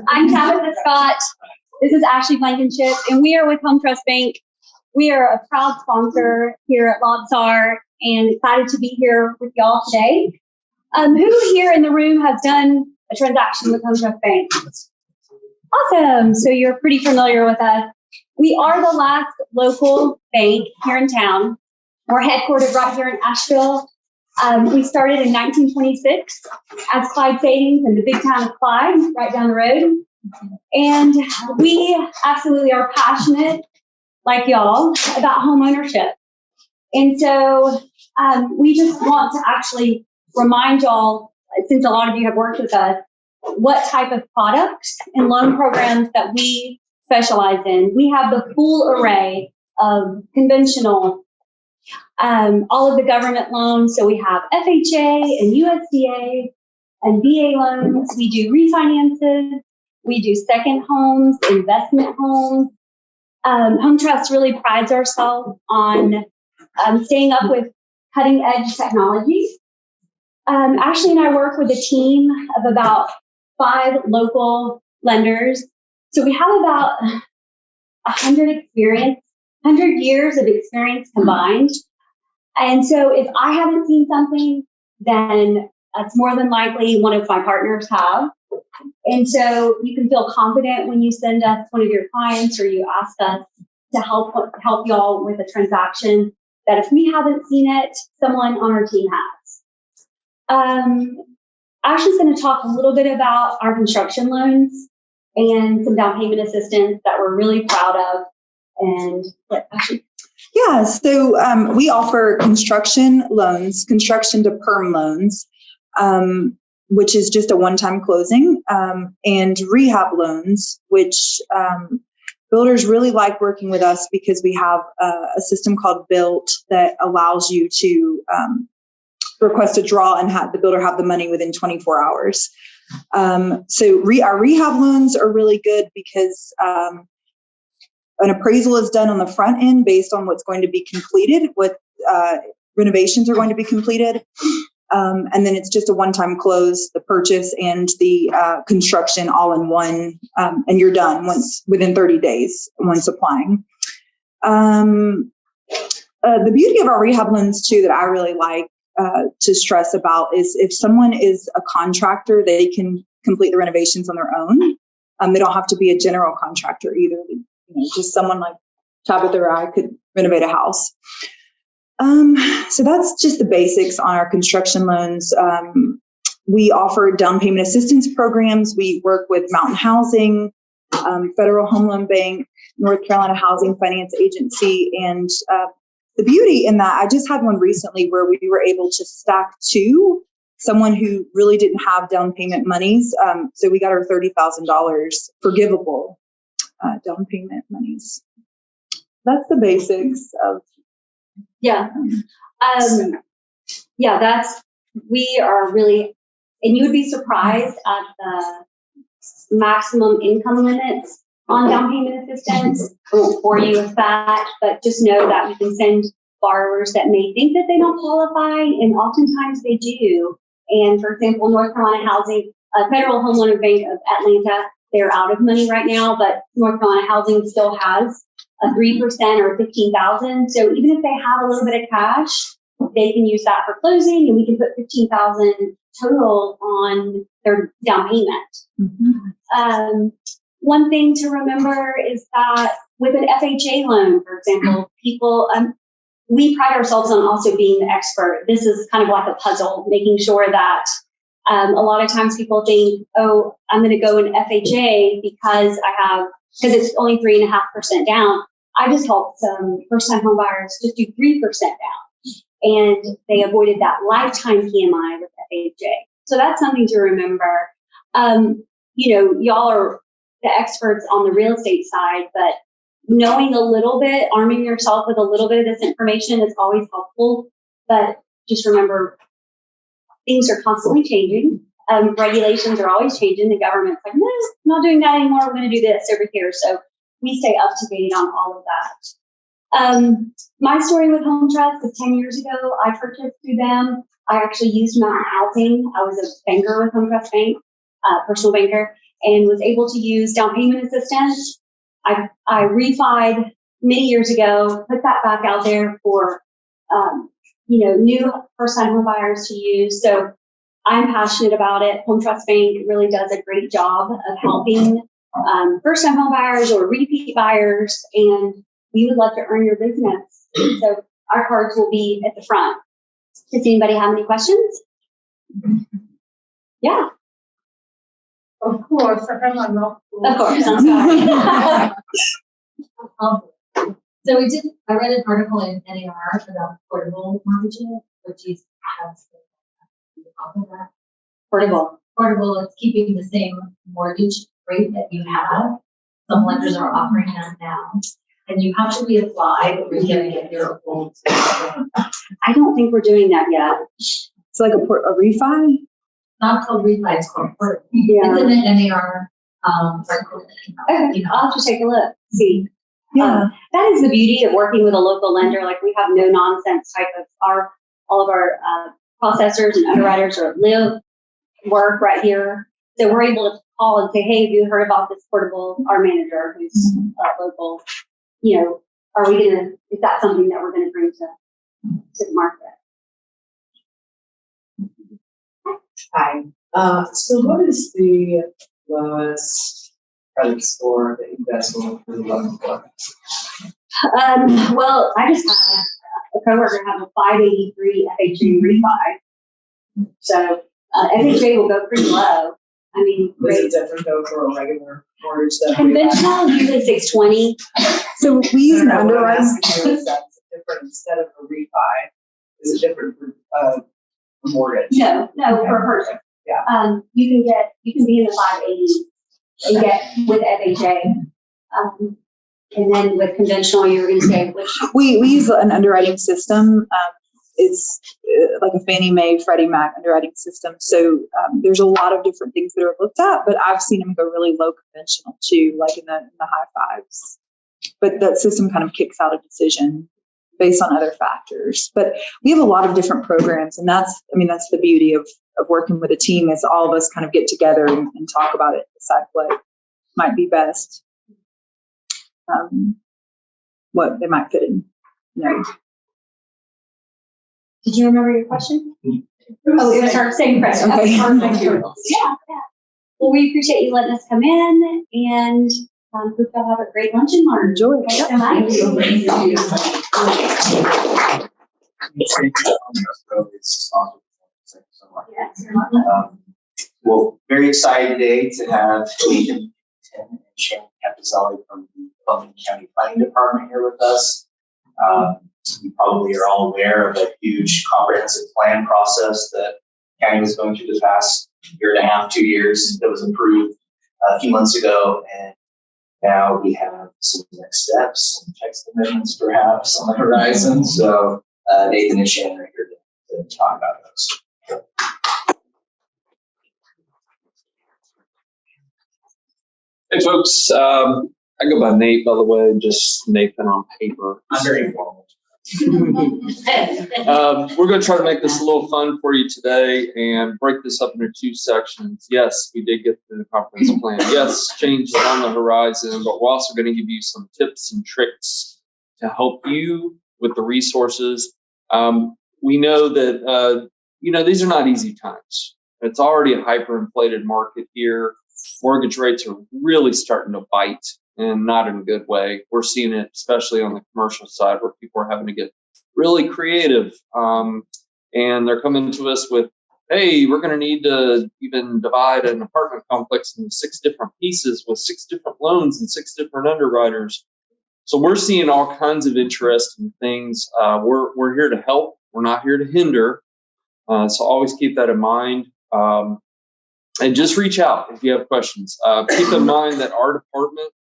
I'm Tabitha Scott. This is Ashley Blankenship, and we are with Home Trust Bank. We are a proud sponsor here at Lobsar and excited to be here with y'all today. Who here in the room has done a transaction with Home Trust Bank? Awesome. So you're pretty familiar with us. We are the last local bank here in town. We're headquartered right here in Asheville. We started in 1926 as Clyde Savings in the big town of Clyde, right down the road. And we absolutely are passionate, like y'all, about home ownership. And so we just want to actually remind y'all, since a lot of you have worked with us, what type of products and loan programs that we specialize in. We have the full array of conventional, all of the government loans. So we have FHA and USDA and VA loans. We do refinances. We do second homes, investment homes. Home Trust really prides ourselves on staying up with cutting edge technology. Ashley and I work with a team of about 5 local lenders. So we have about 100 years of experience combined. And so if I haven't seen something, then it's more than likely one of my partners have. And so you can feel confident when you send us one of your clients or you ask us to help y'all with a transaction that if we haven't seen it, someone on our team has. Ashley's going to talk a little bit about our construction loans and some down payment assistance that we're really proud of. And Ashley. Yeah, so we offer construction loans, construction to perm loans, which is just a one-time closing, and rehab loans, which builders really like working with us because we have a system called Built that allows you to request a draw and have the builder have the money within 24 hours. So our rehab loans are really good because an appraisal is done on the front end based on what's going to be completed, what renovations are going to be completed. And then it's just a one-time close, the purchase and the construction all in one, and you're done within 30 days once applying. The beauty of our rehab loans too that I really like to stress about is if someone is a contractor, they can complete the renovations on their own. They don't have to be a general contractor either. Just someone like Tabitha or I could renovate a house. So that's just the basics on our construction loans. We offer down payment assistance programs. We work with Mountain Housing, Federal Home Loan Bank, North Carolina Housing Finance Agency. And the beauty in that, I just had one recently where we were able to stack 2, someone who really didn't have down payment monies. So we got her $30,000 forgivable down payment monies. That's the basics of. Yeah. We are really, and you would be surprised at the maximum income limits on down payment assistance. I won't bore you with that, but just know that we can send borrowers that may think that they don't qualify, and oftentimes they do. And for example, North Carolina Housing, Federal Home Loan Bank of Atlanta, they're out of money right now, but North Carolina Housing still has a 3% or $15,000. So even if they have a little bit of cash, they can use that for closing, and we can put $15,000 total on their down payment. Mm-hmm. One thing to remember is that with an FHA loan, for example, people, we pride ourselves on also being the expert. This is kind of like a puzzle, making sure that a lot of times people think, oh, I'm going to go in FHA because it's only 3.5% down. I just helped some first-time home buyers just do 3% down, and they avoided that lifetime PMI with FHA. So that's something to remember. Y'all are the experts on the real estate side, but knowing a little bit, arming yourself with a little bit of this information is always helpful. But just remember, things are constantly changing. Regulations are always changing. The government's like, no, I'm not doing that anymore. We're going to do this over here. So we stay up to date on all of that. My story with Home Trust is 10 years ago. I purchased through them. I actually used Mountain Housing. I was a banker with Home Trust Bank, personal banker. and was able to use down payment assistance. I refied many years ago, put that back out there for, new first-time home buyers to use. So I'm passionate about it. Home Trust Bank really does a great job of helping first-time home buyers or repeat buyers, and we would love to earn your business. So our cards will be at the front. Does anybody have any questions? Yeah. Of course, I have my mouth full. Of course, I'm sorry. So I read an article in NAR about portable mortgaging, which is portable is keeping the same mortgage rate that you have. Some lenders are offering that now. And you have to reapply, but you're going to get your old. I don't think we're doing that yet. It's like a refi? Not called refi, it's called portable. Yeah. It's in the NAR article. Okay, I'll have to take a look, see. Yeah. That is the beauty of working with a local lender. Like, we have no nonsense type of all of our processors and underwriters work right here. So we're able to call and say, hey, have you heard about this portable? Our manager, who's local, is that something that we're going to bring to the market? Hi. So what is the lowest credit score that you guys will looking for? Well, I just had a coworker have a 583 FHA refi. So FHA will go pretty low. I mean, Is it different though for a regular mortgage? Conventional, usually 620. So we use an underwriting. That's different instead of a refi. Is it different for a mortgage? No, for a person. Yeah. You can be in the 580 and get with FHA. And then with conventional, you were going to say which? We use an underwriting system. It's like a Fannie Mae, Freddie Mac underwriting system. So there's a lot of different things that are looked at, but I've seen them go really low conventional too, like in the high fives. But that system kind of kicks out a decision based on other factors. But we have a lot of different programs, and that's the beauty of working with a team, is all of us kind of get together and talk about it, decide what might be best, what they might fit in. Did you remember your question? Oh, we're going to start saying question. Okay. Yeah. Well, we appreciate you letting us come in, and hope you'll have a great lunch and learn. Enjoy. Thank you so much. Well, very excited today to have Nathan and Shannon Capizzelli from the Buncombe County Planning Department here with us. You probably are all aware of a huge comprehensive plan process that county was going through the past year and a half, 2 years, that was approved a few months ago, and now we have some next steps, some text amendments perhaps on the horizon. So Nathan and Shannon are here to talk about those. Hey folks, I go by Nate, by the way, just Nathan on paper. I'm very informal. We're going to try to make this a little fun for you today and break this up into two sections. Yes, we did get through the comprehensive plan. Yes, change is on the horizon, but we're also going to give you some tips and tricks to help you with the resources. We know that, these are not easy times. It's already a hyperinflated market here. Mortgage rates are really starting to bite, and not in a good way. We're seeing it especially on the commercial side, where people are having to get really creative. And they're coming to us with, hey, we're going to need to even divide an apartment complex into 6 different pieces with 6 different loans and 6 different underwriters. So we're seeing all kinds of interesting things. We're here to help. We're not here to hinder. So always keep that in mind. And just reach out if you have questions. Keep in mind that our department,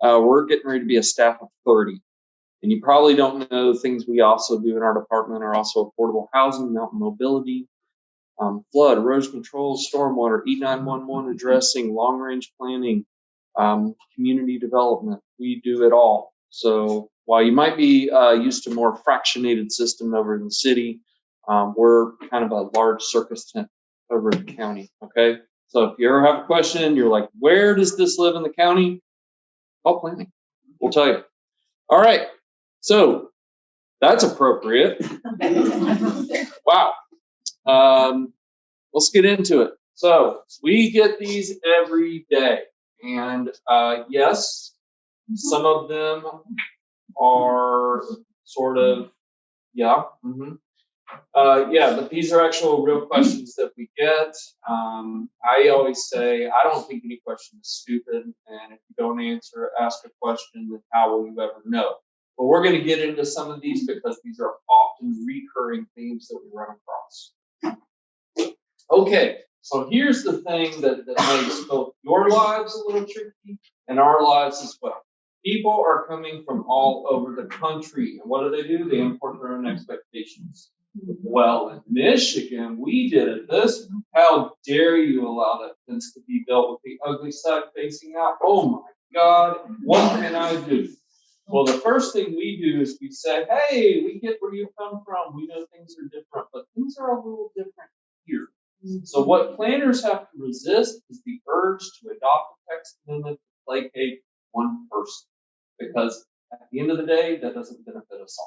we're getting ready to be a staff of 30. And you probably don't know things we also do in our department are also affordable housing, mountain mobility, flood, erosion control, stormwater, E911 addressing, long-range planning, community development. We do it all. So while you might be used to more fractionated system over in the city, we're kind of a large circus tent over in the county, okay? So if you ever have a question, you're like, where does this live in the county? Call planning. We'll tell you. All right. So that's appropriate. Wow. Let's get into it. So we get these every day. And yes, some of them are sort of, yeah. But these are actual real questions that we get. I always say, I don't think any question is stupid. And if you don't ask a question, then how will you ever know? But we're going to get into some of these because these are often recurring themes that we run across. Okay, so here's the thing that makes both your lives a little tricky and our lives as well. People are coming from all over the country. And what do? They import their own expectations. Well, in Michigan, we did it this. How dare you allow that fence to be built with the ugly side facing out? Oh my God, what can I do? Well, the first thing we do is we say, hey, we get where you come from. We know things are different, but things are a little different here. So what planners have to resist is the urge to adopt a text amendment to placate one person, because at the end of the day, that doesn't benefit us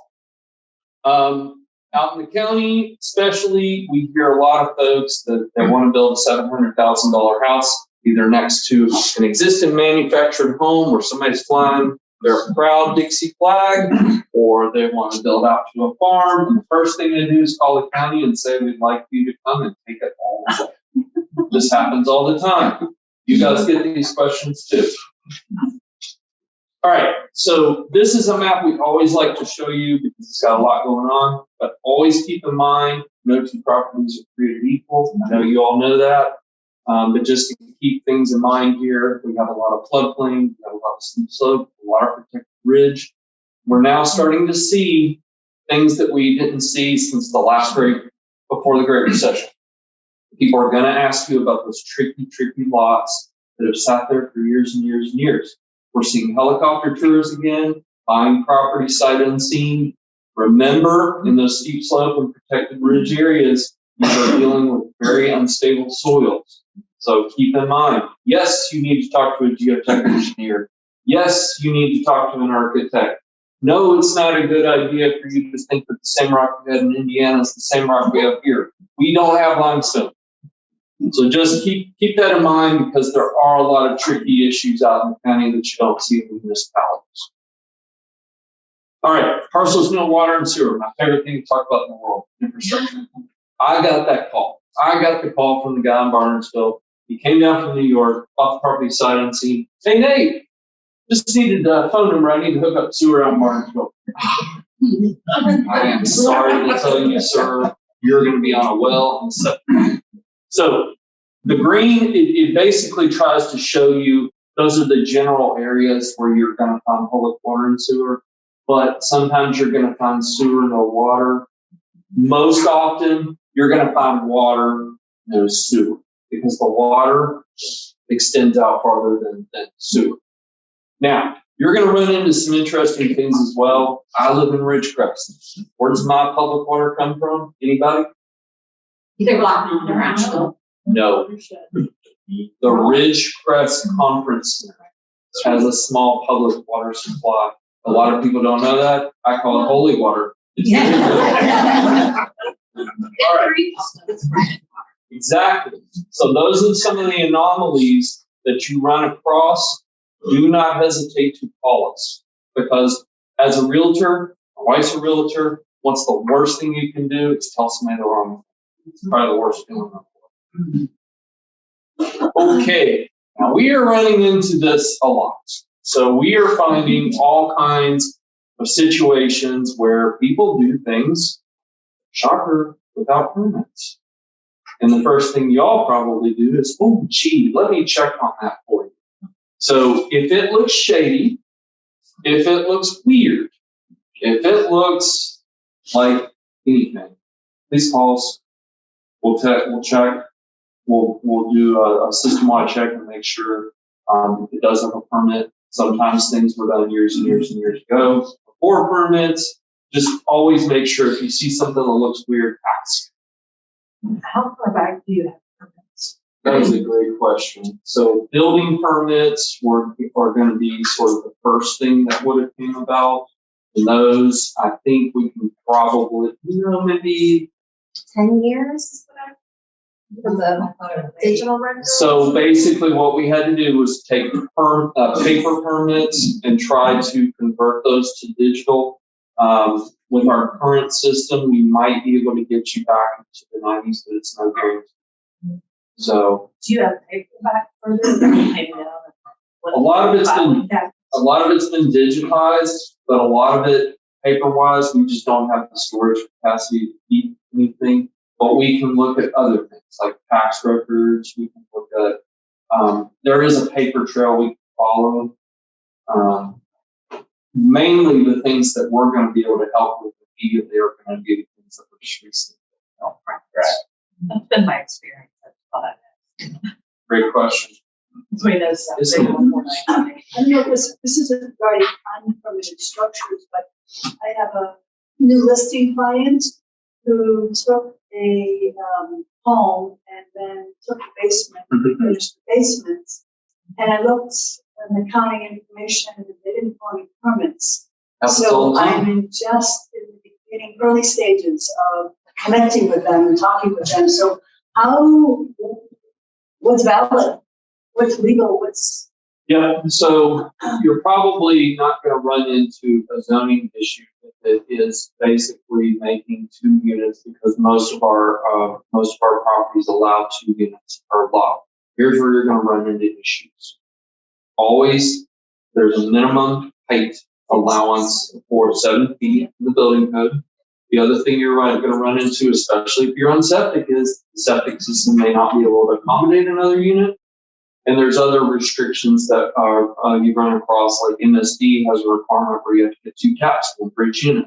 all. Out in the county, especially, we hear a lot of folks that want to build a $700,000 house, either next to an existing manufactured home where somebody's flying their proud Dixie flag, or they want to build out to a farm. And the first thing they do is call the county and say, we'd like you to come and take it all away. This happens all the time. You guys get these questions too. All right, so this is a map we always like to show you because it's got a lot going on, but always keep in mind, no two properties are created equal. I know you all know that, but just to keep things in mind here, we have a lot of floodplain, we have a lot of steep slope, a lot of protected ridge. We're now starting to see things that we didn't see since the last before the Great Recession. People are going to ask you about those tricky lots that have sat there for years and years and years. We're seeing helicopter tours again, buying property sight unseen. Remember, in those steep slope and protected ridge areas, you are dealing with very unstable soils. So keep in mind, yes, you need to talk to a geotech engineer. Yes, you need to talk to an architect. No, it's not a good idea for you to think that the same rock we had in Indiana is the same rock we have here. We don't have limestone. So just keep that in mind, because there are a lot of tricky issues out in the county that you don't see in the municipalities. All right, parcels, no water and sewer. My favorite thing to talk about in the world, infrastructure. I got that call. I got the call from the guy in Barnesville. He came down from New York, off the property sight unseen. Hey, Nate, just needed a phone number. I need to hook up sewer out in Barnesville. I am sorry to tell you, sir, you're going to be on a well in September. So the green, it basically tries to show you those are the general areas where you're going to find public water and sewer, but sometimes you're going to find sewer, no water. Most often, you're going to find water, no sewer, because the water extends out farther than sewer. Now, you're going to run into some interesting things as well. I live in Ridgecrest. Where does my public water come from? Anybody? Either Black Mountain or Asheville. No. The Ridgecrest Conference Center has a small public water supply. A lot of people don't know that. I call it holy water. All right. Exactly. So those are some of the anomalies that you run across. Do not hesitate to call us, because as a realtor, my wife's a realtor, what's the worst thing you can do is tell somebody the wrong thing. It's probably the worst thing in the world. Okay, now we are running into this a lot. So we are finding all kinds of situations where people do things, shocker, without permits. And the first thing y'all probably do is, oh, gee, let me check on that for you. So if it looks shady, if it looks weird, if it looks like anything, please call us. We'll check. We'll do a system-wide check and make sure if it does have a permit. Sometimes things were done years and years and years ago before permits. Just always make sure if you see something that looks weird, ask. How far back do you have permits? That is a great question. So building permits are going to be sort of the first thing that would have came about. And those, I think we can probably, maybe. 10 years is what I, for the digital record? So basically what we had to do was take paper permits and try to convert those to digital. With our current system, we might be able to get you back into the 90s, but it's no guarantee. So Do you have paperback for this? a lot of it's been digitized, but a lot of it paper-wise, we just don't have the storage capacity to keep anything. But we can look at other things like tax records. We can look at there is a paper trail we can follow. Mainly the things that we're going to be able to help with immediately are going to be the things that we're just recently help. Right. That's been my experience. That's fun. Great question. Between those stuff. Yes, they ma'am. don't work. I don't know if this isn't regarding unpermitted structures, but I have a new listing client who took a home and then took the basement, finished the basements. And I looked at the accounting information and they didn't pull any permits. So I'm just in the beginning, early stages of connecting with them and talking with them. So what's valid? What's legal? Yeah, so you're probably not going to run into a zoning issue that is basically making 2 units because most of our properties allow 2 units per lot. Here's where you're going to run into issues. Always, there's a minimum height allowance for 7 feet in the building code. The other thing you're going to run into, especially if you're on septic, is the septic system may not be able to accommodate another unit. And there's other restrictions that you run across, like MSD has a requirement where you have to get 2 taps, one for each unit.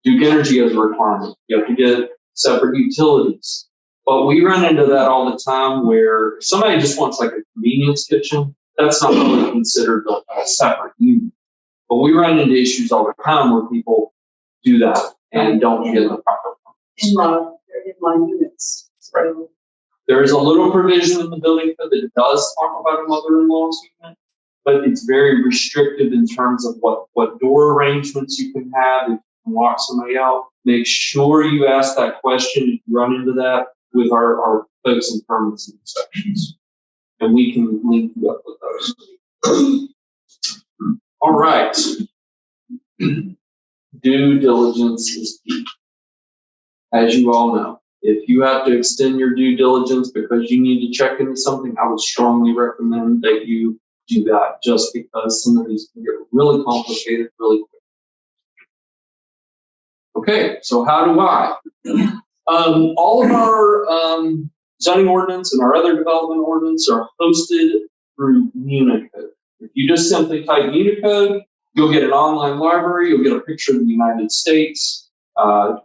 Duke Energy has a requirement. You have to get separate utilities. But we run into that all the time where somebody just wants like a convenience kitchen. That's not really considered a separate unit. But we run into issues all the time where people do that and don't get the proper permits. In-law units. Right. There is a little provision in the building code that does talk about a mother-in-law's unit, but it's very restrictive in terms of what door arrangements you can have if you can lock somebody out. Make sure you ask that question if you run into that with our folks in permits and inspections. And we can link you up with those. All right. Due diligence is key. As you all know, if you have to extend your due diligence because you need to check into something, I would strongly recommend that you do that just because some of these can get really complicated really quick. Okay, so how do I? All of our zoning ordinance and our other development ordinance are hosted through Unicode. If you just simply type Unicode, you'll get an online library, you'll get a picture of the United States.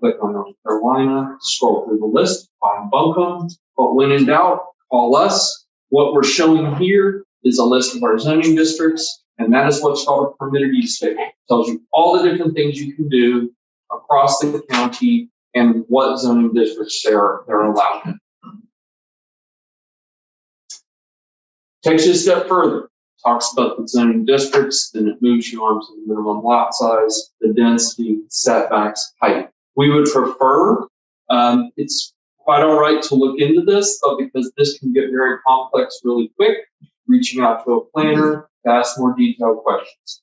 Click on North Carolina, scroll through the list, find Buncombe. But when in doubt, call us. What we're showing here is a list of our zoning districts, and that is what's called a permitted use table. It tells you all the different things you can do across the county and what zoning districts they're allowed in. Takes you a step further. Talks about the zoning districts, then it moves you on to the minimum lot size, the density, setbacks, height. We would prefer, it's quite all right to look into this, but because this can get very complex really quick, reaching out to a planner to ask more detailed questions.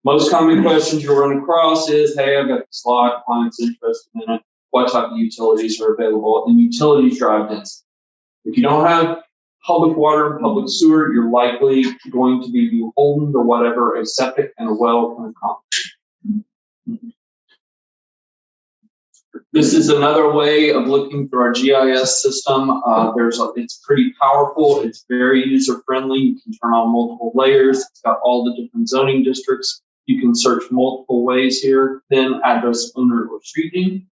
Most common questions you'll run across is, hey, I've got this lot, client's interested in it, what type of utilities are available, and utilities drive density. If you don't have public water and public sewer, you're likely going to be beholden to whatever a septic and a well can accomplish. This is another way of looking through our GIS system. It's pretty powerful. It's very user-friendly. You can turn on multiple layers. It's got all the different zoning districts. You can search multiple ways here, then address, owner, or street name.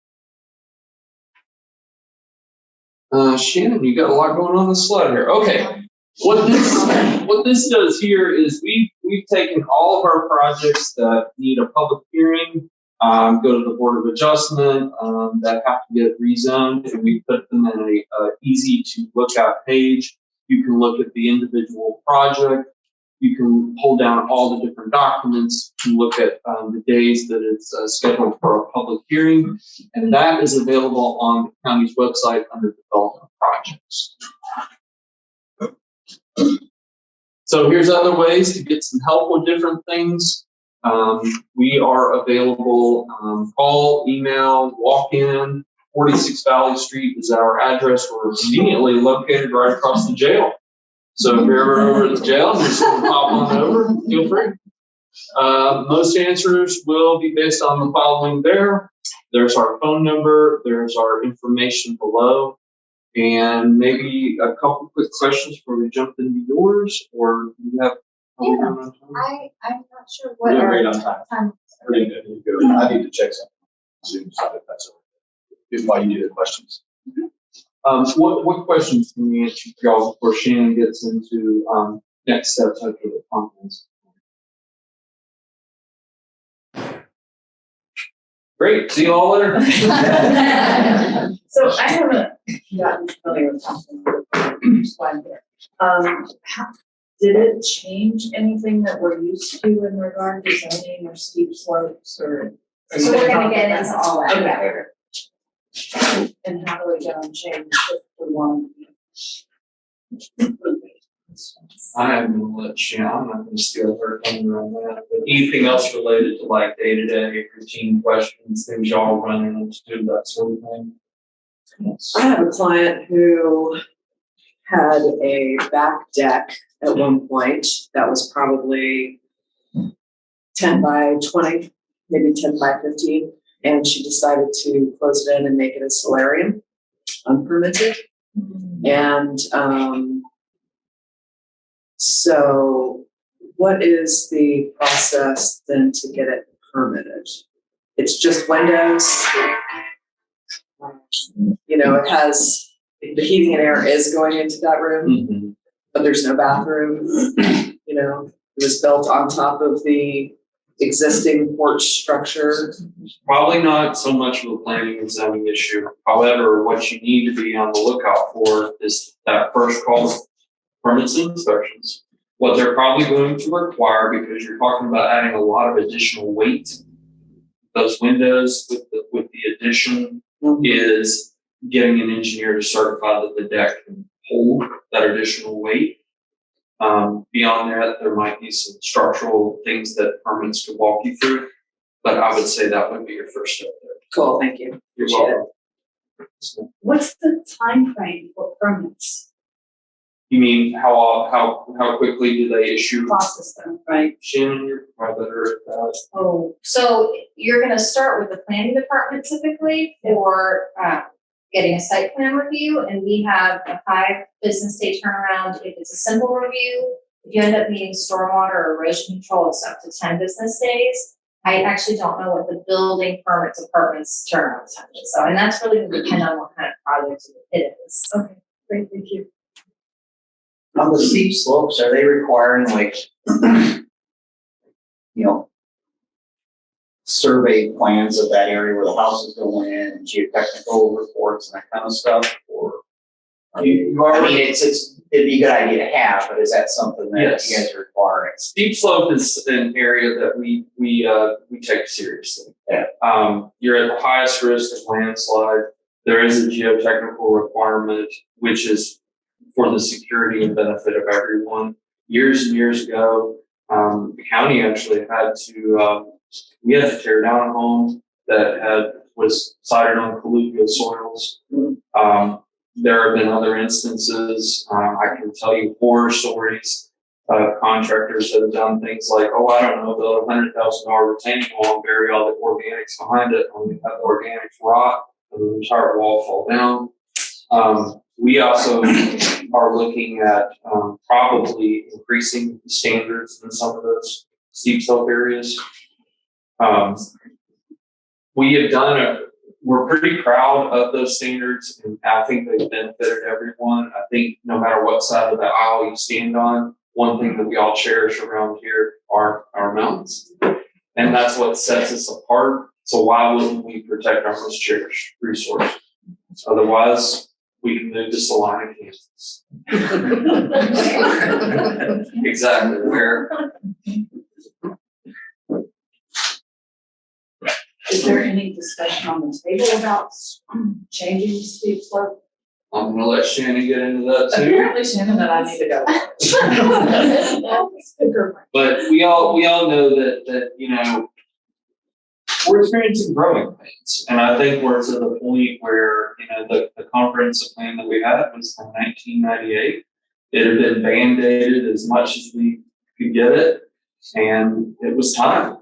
Shannon, you got a lot going on the slide here. Okay, what this does here is we've taken all of our projects that need a public hearing, go to the Board of Adjustment, that have to get rezoned, and we put them in a easy to look at page. You can look at the individual project. You can pull down all the different documents. You can look at the days that it's scheduled for a public hearing, and that is available on the county's website under development projects. So here's other ways to get some help with different things. We are available, call, email, walk in. 46 Valley Street is our address. We're conveniently located right across the jail. So if you're ever over at the jail and you just want to pop on over, feel free. Most answers will be based on the following there. There's our phone number. There's our information below. And maybe a couple quick questions before we jump into yours, or do you have? I'm not sure what You're our right on time. Pretty good. You're good. I need to check something. Zoom side if that's okay. Here's why you do the questions. What questions can we answer for y'all before Shannon gets into next steps after the conference? Great. See you all later. So I haven't gotten familiar with something here. Did it change anything that we're used to in regard to zoning or steep slopes or? So we're gonna get into all that. Okay. And how do we go and change it for one? I'm gonna let Shannon, I'm not gonna steal her thunder on that, but anything else related to like day-to-day routine questions, things y'all running into, that sort of thing? I have a client who had a back deck at one point that was probably 10 by 20, maybe 10 by 15, and she decided to close it in and make it a solarium, unpermitted. And so what is the process then to get it permitted? It's just windows. You know, it has, the heating and air is going into that room, but there's no bathroom. You know, it was built on top of the existing porch structure. Probably not so much of a planning and zoning issue. However, what you need to be on the lookout for is that first call, permits and inspections. What they're probably going to require, because you're talking about adding a lot of additional weight, those windows with the addition is getting an engineer to certify that the deck can hold that additional weight. Beyond that, there might be some structural things that permits could walk you through, but I would say that would be your first step there. Cool, thank you. You're Appreciate welcome. What's the time frame for permits? You mean how quickly do they issue? Process them, right? Shannon, you're probably better at that. Oh, so you're gonna start with the planning department typically for getting a site plan review, and we have a 5 business day turnaround if it's a simple review. If you end up needing stormwater or erosion control, it's up to 10 business days. I actually don't know what the building permits department's turnaround time is. So, and that's really gonna depend on what kind of project it is. Okay, great, thank you. On the steep slopes, are they requiring like, survey plans of that area where the house is going in and geotechnical reports and that kind of stuff? Or I mean, it'd be a good idea to have, but is that something that Yes. you guys are requiring? Steep slope is an area that we take seriously. Yeah. You're at the highest risk of landslide. There is a geotechnical requirement, which is for the security and benefit of everyone. Years and years ago, the county actually had to, we had to tear down a home that was sited on colluvial soils. There have been other instances. I can tell you horror stories of contractors that have done things like, I don't know, build a $100,000 retaining wall and bury all the organics behind it, and we have the organics rot and the entire wall fall down. We also are looking at probably increasing the standards in some of those steep slope areas. We have we're pretty proud of those standards, and I think they've benefited everyone. I think no matter what side of the aisle you stand on, one thing that we all cherish around here are our mountains. And that's what sets us apart. So why wouldn't we protect our most cherished resource? Otherwise, we can move to Salina, Kansas. Exactly where. Is there any discussion on the table about changing the steep slope? I'm gonna let Shannon get into that too. Apparently Shannon and I need to go. But we all know that we're experiencing growing pains, and I think we're to the point where the comprehensive plan that we had was from 1998. It had been band-aided as much as we could get it, and it was time.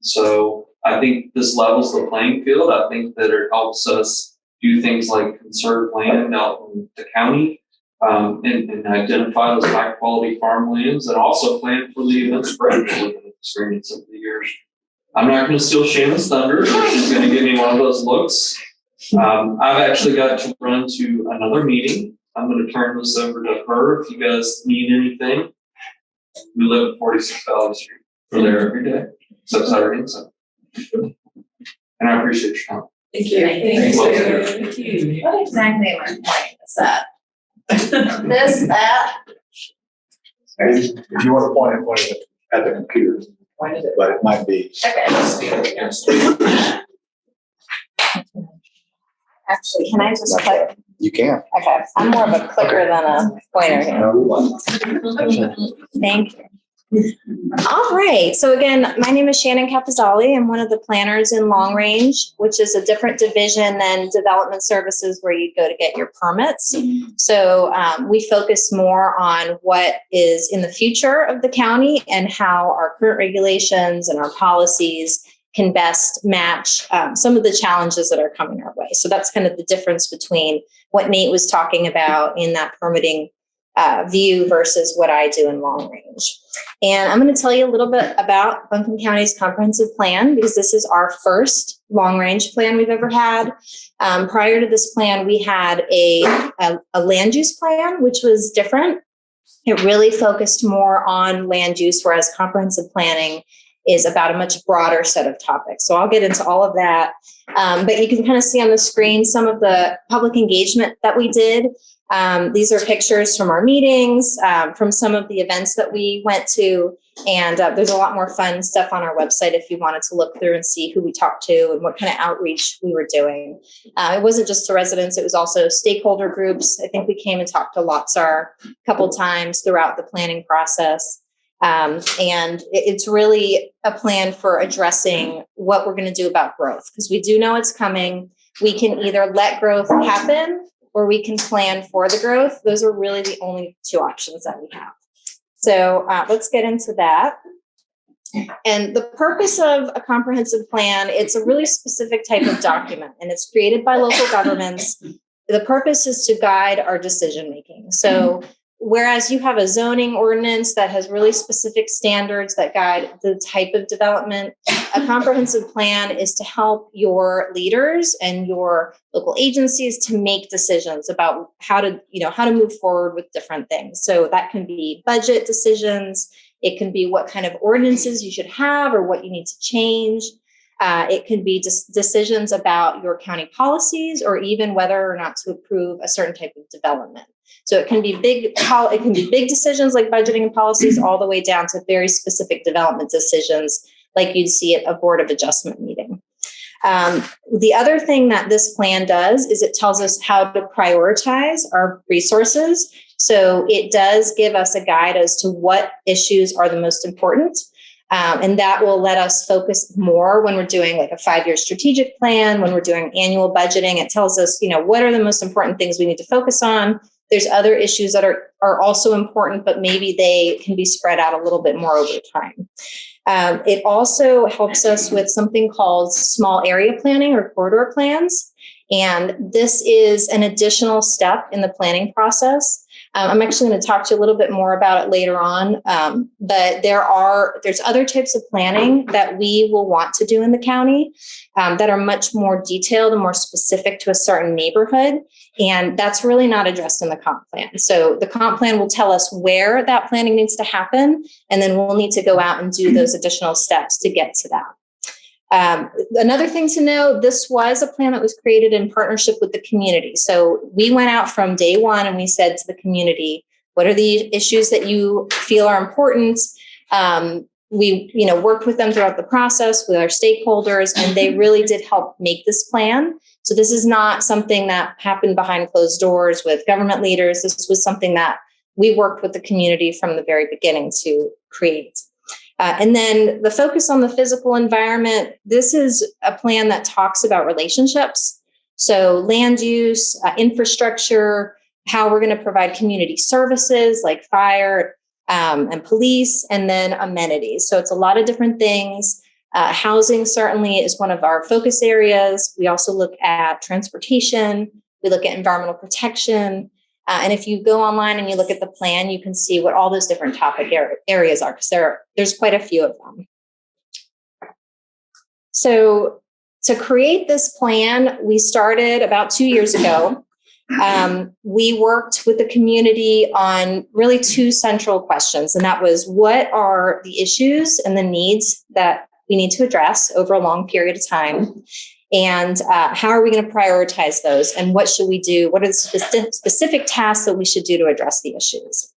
So I think this levels the playing field. I think that it helps us do things like conserve land out in the county, and identify those high quality farmlands, and also plan for the event spread that we've experienced over the years. I'm not going to steal Shannon's thunder. She's going to give me one of those looks. I've actually got to run to another meeting. I'm going to turn this over to her if you guys need anything. We live at 46 Valley Street. We're there every day, except Saturday and Sunday. And I appreciate your time. Thank you. Thank you. What exactly am I pointing this at? This, that? If you want to point it at the computer, but it might be. Okay. Actually, can I just click? You can. Okay, I'm more of a clicker than a pointer here. Thank you. All right, so again, my name is Shannon Capizali. I'm one of the planners in Long Range, which is a different division than development services where you go to get your permits. So we focus more on what is in the future of the county and how our current regulations and our policies can best match some of the challenges that are coming our way. So that's kind of the difference between what Nate was talking about in that permitting view versus what I do in Long Range. And I'm going to tell you a little bit about Buncombe County's comprehensive plan, because this is our first long range plan we've ever had. Prior to this plan, we had a land use plan, which was different. It really focused more on land use, whereas comprehensive planning is about a much broader set of topics. So I'll get into all of that. But you can kind of see on the screen some of the public engagement that we did. These are pictures from our meetings, from some of the events that we went to. And there's a lot more fun stuff on our website if you wanted to look through and see who we talked to and what kind of outreach we were doing. It wasn't just to residents, it was also stakeholder groups. I think we came and talked to LOTSAR a couple times throughout the planning process. And it's really a plan for addressing what we're going to do about growth, because we do know it's coming. We can either let growth happen or we can plan for the growth. Those are really the only two options that we have. So let's get into that. And the purpose of a comprehensive plan, it's a really specific type of document, and it's created by local governments. The purpose is to guide our decision making. So whereas you have a zoning ordinance that has really specific standards that guide the type of development, a comprehensive plan is to help your leaders and your local agencies to make decisions about how to move forward with different things. So that can be budget decisions. It can be what kind of ordinances you should have or what you need to change. It can be decisions about your county policies, or even whether or not to approve a certain type of development. So it can be big decisions like budgeting and policies, all the way down to very specific development decisions like you'd see at a Board of Adjustment meeting. The other thing that this plan does is it tells us how to prioritize our resources. So it does give us a guide as to what issues are the most important. And that will let us focus more when we're doing like a 5-year strategic plan, when we're doing annual budgeting. It tells us, what are the most important things we need to focus on. There's other issues that are also important, but maybe they can be spread out a little bit more over time. It also helps us with something called small area planning or corridor plans. And this is an additional step in the planning process. I'm actually going to talk to you a little bit more about it later on. But there's other types of planning that we will want to do in the county that are much more detailed and more specific to a certain neighborhood. And that's really not addressed in the comp plan. So the comp plan will tell us where that planning needs to happen, and then we'll need to go out and do those additional steps to get to that. Another thing to know, this was a plan that was created in partnership with the community. So we went out from day one and we said to the community, what are the issues that you feel are important? We, worked with them throughout the process with our stakeholders, and they really did help make this plan. So this is not something that happened behind closed doors with government leaders. This was something that we worked with the community from the very beginning to create. And then the focus on the physical environment, this is a plan that talks about relationships. So land use, infrastructure, how we're going to provide community services like fire and police, and then amenities. So it's a lot of different things. Housing certainly is one of our focus areas. We also look at transportation. We look at environmental protection. And if you go online and you look at the plan, you can see what all those different topic areas are, because there's quite a few of them. So to create this plan, we started about 2 years ago. We worked with the community on really two central questions, and that was, what are the issues and the needs that we need to address over a long period of time? And how are we going to prioritize those? And what should we do? What are the specific tasks that we should do to address the issues?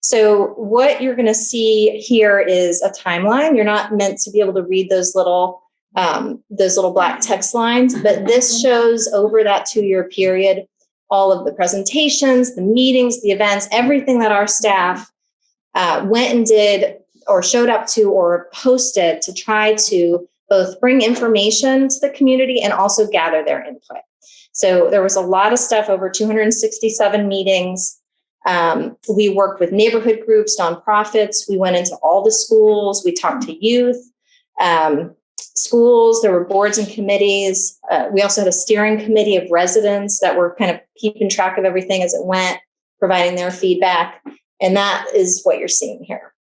So what you're going to see here is a timeline. You're not meant to be able to read those little black text lines, but this shows over that 2-year period all of the presentations, the meetings, the events, everything that our staff went and did or showed up to or hosted to try to both bring information to the community and also gather their input. So there was a lot of stuff, over 267 meetings. We worked with neighborhood groups, nonprofits. We went into all the schools. We talked to youth, schools. There were boards and committees. We also had a steering committee of residents that were kind of keeping track of everything as it went, providing their feedback. And that is what you're seeing here.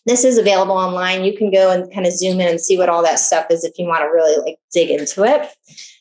This is available online. You can go and kind of zoom in and see what all that stuff is if you want to really dig into it.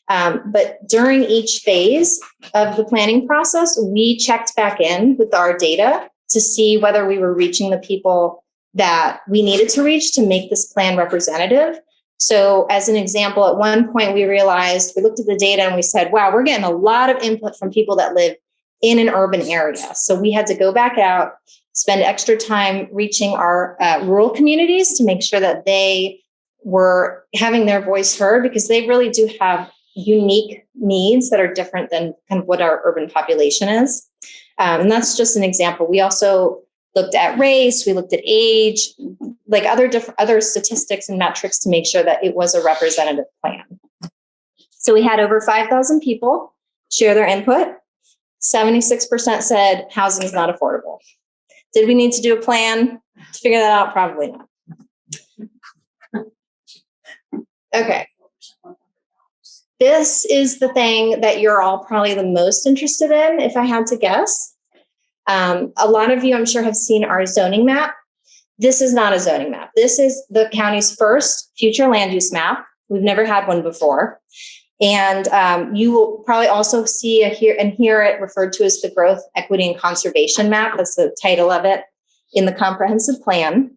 But during each phase of the planning process, we checked back in with our data to see whether we were reaching the people that we needed to reach to make this plan representative. So as an example, at one point we realized, we looked at the data and we said, wow, we're getting a lot of input from people that live in an urban area. So we had to go back out, spend extra time reaching our rural communities to make sure that they were having their voice heard, because they really do have unique needs that are different than kind of what our urban population is. And that's just an example. We also looked at race, we looked at age, like other statistics and metrics to make sure that it was a representative plan. So we had over 5,000 people share their input. 76% said housing is not affordable. Did we need to do a plan to figure that out? Probably not. Okay. This is the thing that you're all probably the most interested in, if I had to guess. A lot of you, I'm sure, have seen our zoning map. This is not a zoning map. This is the county's first future land use map. We've never had one before. And you will probably also see and hear it referred to as the Growth, Equity, and Conservation Map. That's the title of it in the comprehensive plan.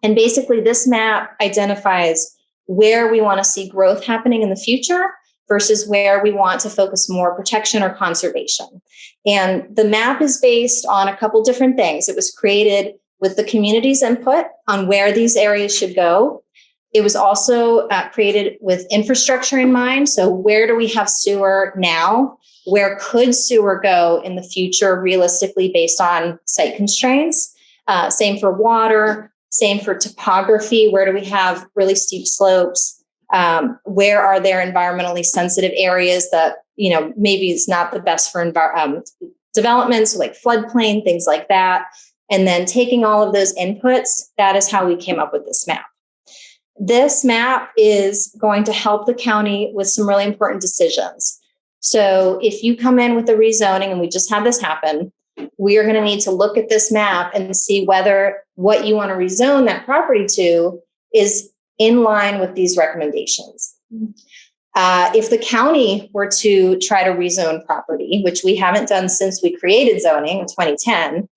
And basically, this map identifies where we want to see growth happening in the future versus where we want to focus more protection or conservation. And the map is based on a couple different things. It was created with the community's input on where these areas should go. It was also created with infrastructure in mind. So where do we have sewer now? Where could sewer go in the future, realistically, based on site constraints? Same for water, same for topography. Where do we have really steep slopes? Where are there environmentally sensitive areas that, maybe it's not the best for developments, like floodplain, things like that. And then taking all of those inputs, that is how we came up with this map. This map is going to help the county with some really important decisions. So if you come in with a rezoning, and we just had this happen, we are going to need to look at this map and see whether what you want to rezone that property to is in line with these recommendations. If the county were to try to rezone property, which we haven't done since we created zoning in 2010,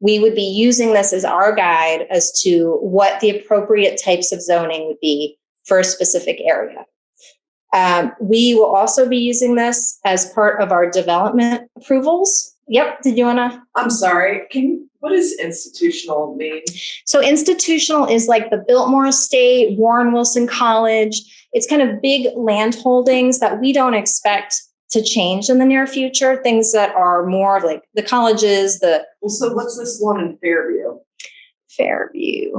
we would be using this as our guide as to what the appropriate types of zoning would be for a specific area. We will also be using this as part of our development approvals. Yep. Did you want to? I'm sorry, what does institutional mean? So institutional is like the Biltmore Estate, Warren Wilson College. It's kind of big land holdings that we don't expect to change in the near future. Things that are more like the colleges, Well, so what's this one in Fairview? Fairview.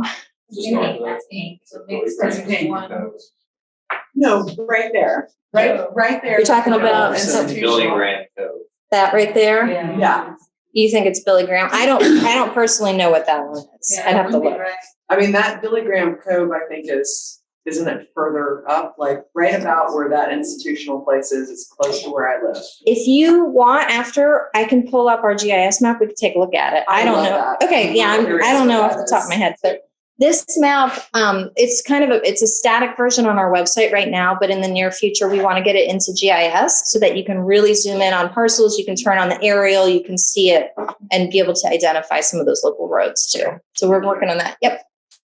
That's pink. So maybe That's it's pink. one. No, right there, right there. You're talking about Institutional. That right there. Yeah. You think it's Billy Graham? I don't personally know what that one is. I'd have to look. I mean, that Billy Graham Cove, I think isn't it further up, like right about where that institutional place is, it's close to where I live. If you want, after I can pull up our GIS map, we can take a look at it. I don't love know. that. Okay, yeah, I'm curious I don't know what off the that top of is. my head, but this map, it's kind of it's a static version on our website right now, but in the near future, we want to get it into GIS so that you can really zoom in on parcels. You can turn on the aerial, you can see it and be able to identify some of those local roads too. So we're working on that. Yep.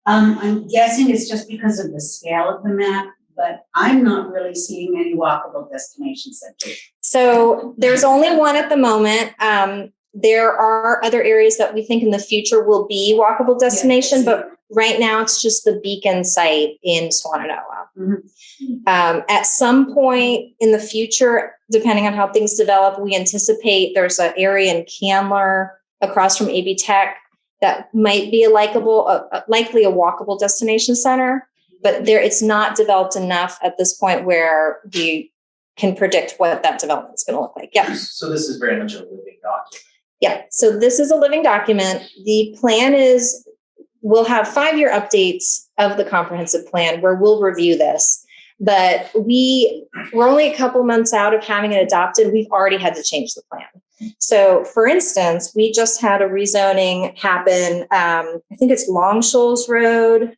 I'm guessing it's just because of the scale of the map, but I'm not really seeing any walkable destination centers. So there's only one at the moment. There are other areas that we think in the future will be walkable destination, but right now it's just the beacon site in Swannanoa. At some point in the future, depending on how things develop, we anticipate there's an area in Candler across from AB Tech that might be likely a walkable destination center, but it's not developed enough at this point where we can predict what that development is going to look like. Yeah. So this is very much a living document. Yeah. So this is a living document. The plan is we'll have 5-year updates of the comprehensive plan where we'll review this, but we're only a couple months out of having it adopted. We've already had to change the plan. So for instance, we just had a rezoning happen. I think it's Long Shoals Road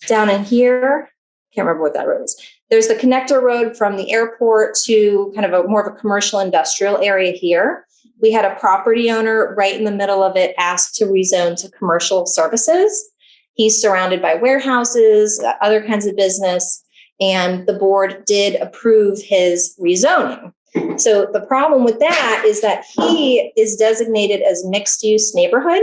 down in here. Can't remember what that road is. There's the connector road from the airport to kind of more of a commercial industrial area here. We had a property owner right in the middle of it ask to rezone to commercial services. He's surrounded by warehouses, other kinds of business, and the board did approve his rezoning. So the problem with that is that he is designated as mixed use neighborhood.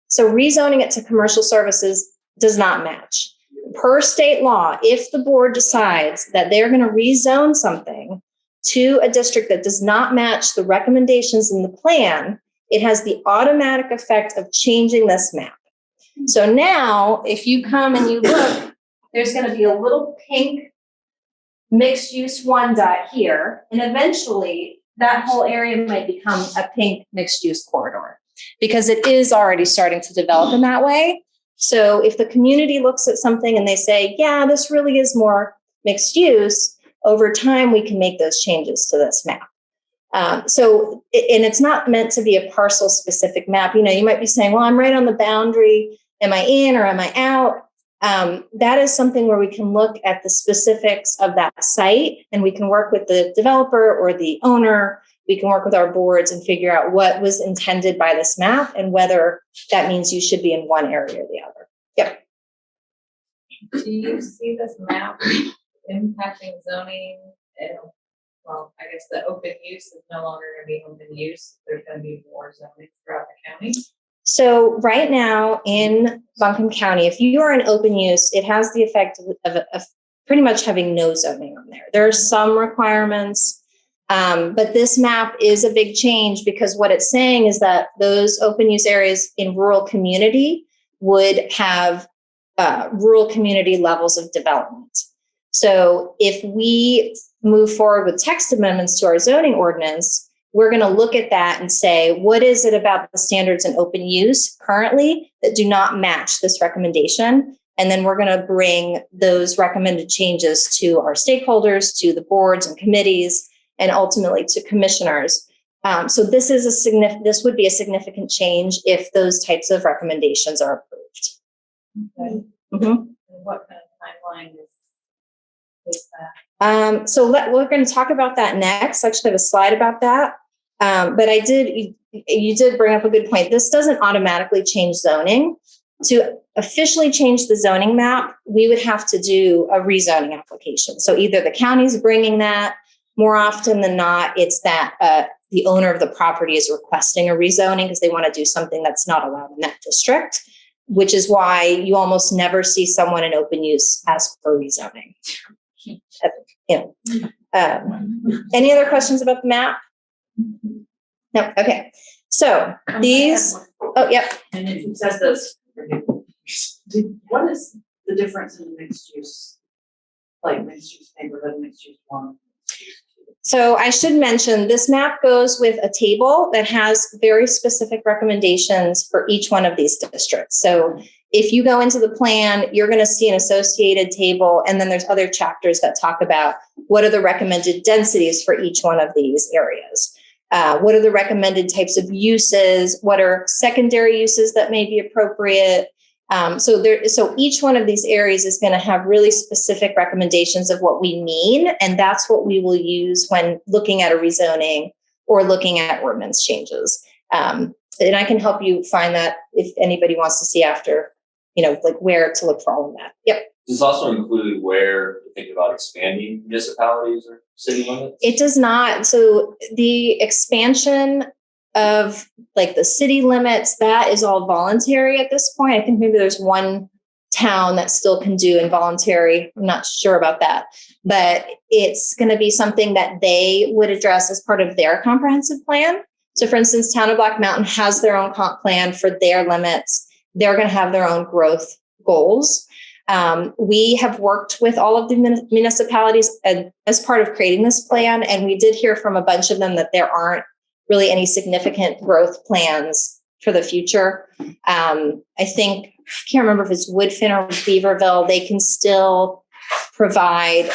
So rezoning it to commercial services does not match. Per state law, if the board decides that they're going to rezone something to a district that does not match the recommendations in the plan, it has the automatic effect of changing this map. So now, if you come and you look, there's going to be a little pink mixed use 1 dot here, and eventually that whole area might become a pink mixed use corridor because it is already starting to develop in that way. So if the community looks at something and they say, yeah, this really is more mixed use, over time, we can make those changes to this map. And it's not meant to be a parcel specific map. You know, you might be saying, well, I'm right on the boundary. Am I in or am I out? That is something where we can look at the specifics of that site and we can work with the developer or the owner. We can work with our boards and figure out what was intended by this map and whether that means you should be in one area or the other. Yep. Do you see this map impacting zoning? Well, I guess the open use is no longer going to be open use. There's going to be more zoning throughout the county. So right now in Buncombe County, if you are in open use, it has the effect of pretty much having no zoning on there. There are some requirements, but this map is a big change because what it's saying is that those open use areas in rural community would have rural community levels of development. So if we move forward with text amendments to our zoning ordinance, we're going to look at that and say, what is it about the standards in open use currently that do not match this recommendation? And then we're going to bring those recommended changes to our stakeholders, to the boards and committees, and ultimately to commissioners. So this would be a significant change if those types of recommendations are approved. Okay. Mm-hmm. What kind of timeline is that? We're going to talk about that next. I actually have a slide about that. But you did bring up a good point. This doesn't automatically change zoning. To officially change the zoning map, we would have to do a rezoning application. So either the county's bringing that, more often than not, it's that the owner of the property is requesting a rezoning because they want to do something that's not allowed in that district, which is why you almost never see someone in open use ask for rezoning. Any other questions about the map? No. Okay. So these. Oh, yep. And it says this. What is the difference in the mixed use, like mixed use neighborhood, mixed use one? So I should mention this map goes with a table that has very specific recommendations for each one of these districts. So if you go into the plan, you're going to see an associated table, and then there's other chapters that talk about what are the recommended densities for each one of these areas. What are the recommended types of uses? What are secondary uses that may be appropriate? So each one of these areas is going to have really specific recommendations of what we mean, and that's what we will use when looking at a rezoning or looking at ordinance changes. And I can help you find that if anybody wants to see after, like where to look for all of that. Yep. Does this also include where to think about expanding municipalities or city limits? It does not. So the expansion of like the city limits, that is all voluntary at this point. I think maybe there's one town that still can do involuntary. I'm not sure about that, but it's going to be something that they would address as part of their comprehensive plan. So for instance, Town of Black Mountain has their own comp plan for their limits. They're going to have their own growth goals. We have worked with all of the municipalities as part of creating this plan, and we did hear from a bunch of them that there aren't really any significant growth plans for the future. I think, I can't remember if it's Woodfin or Beaverville, they can still provide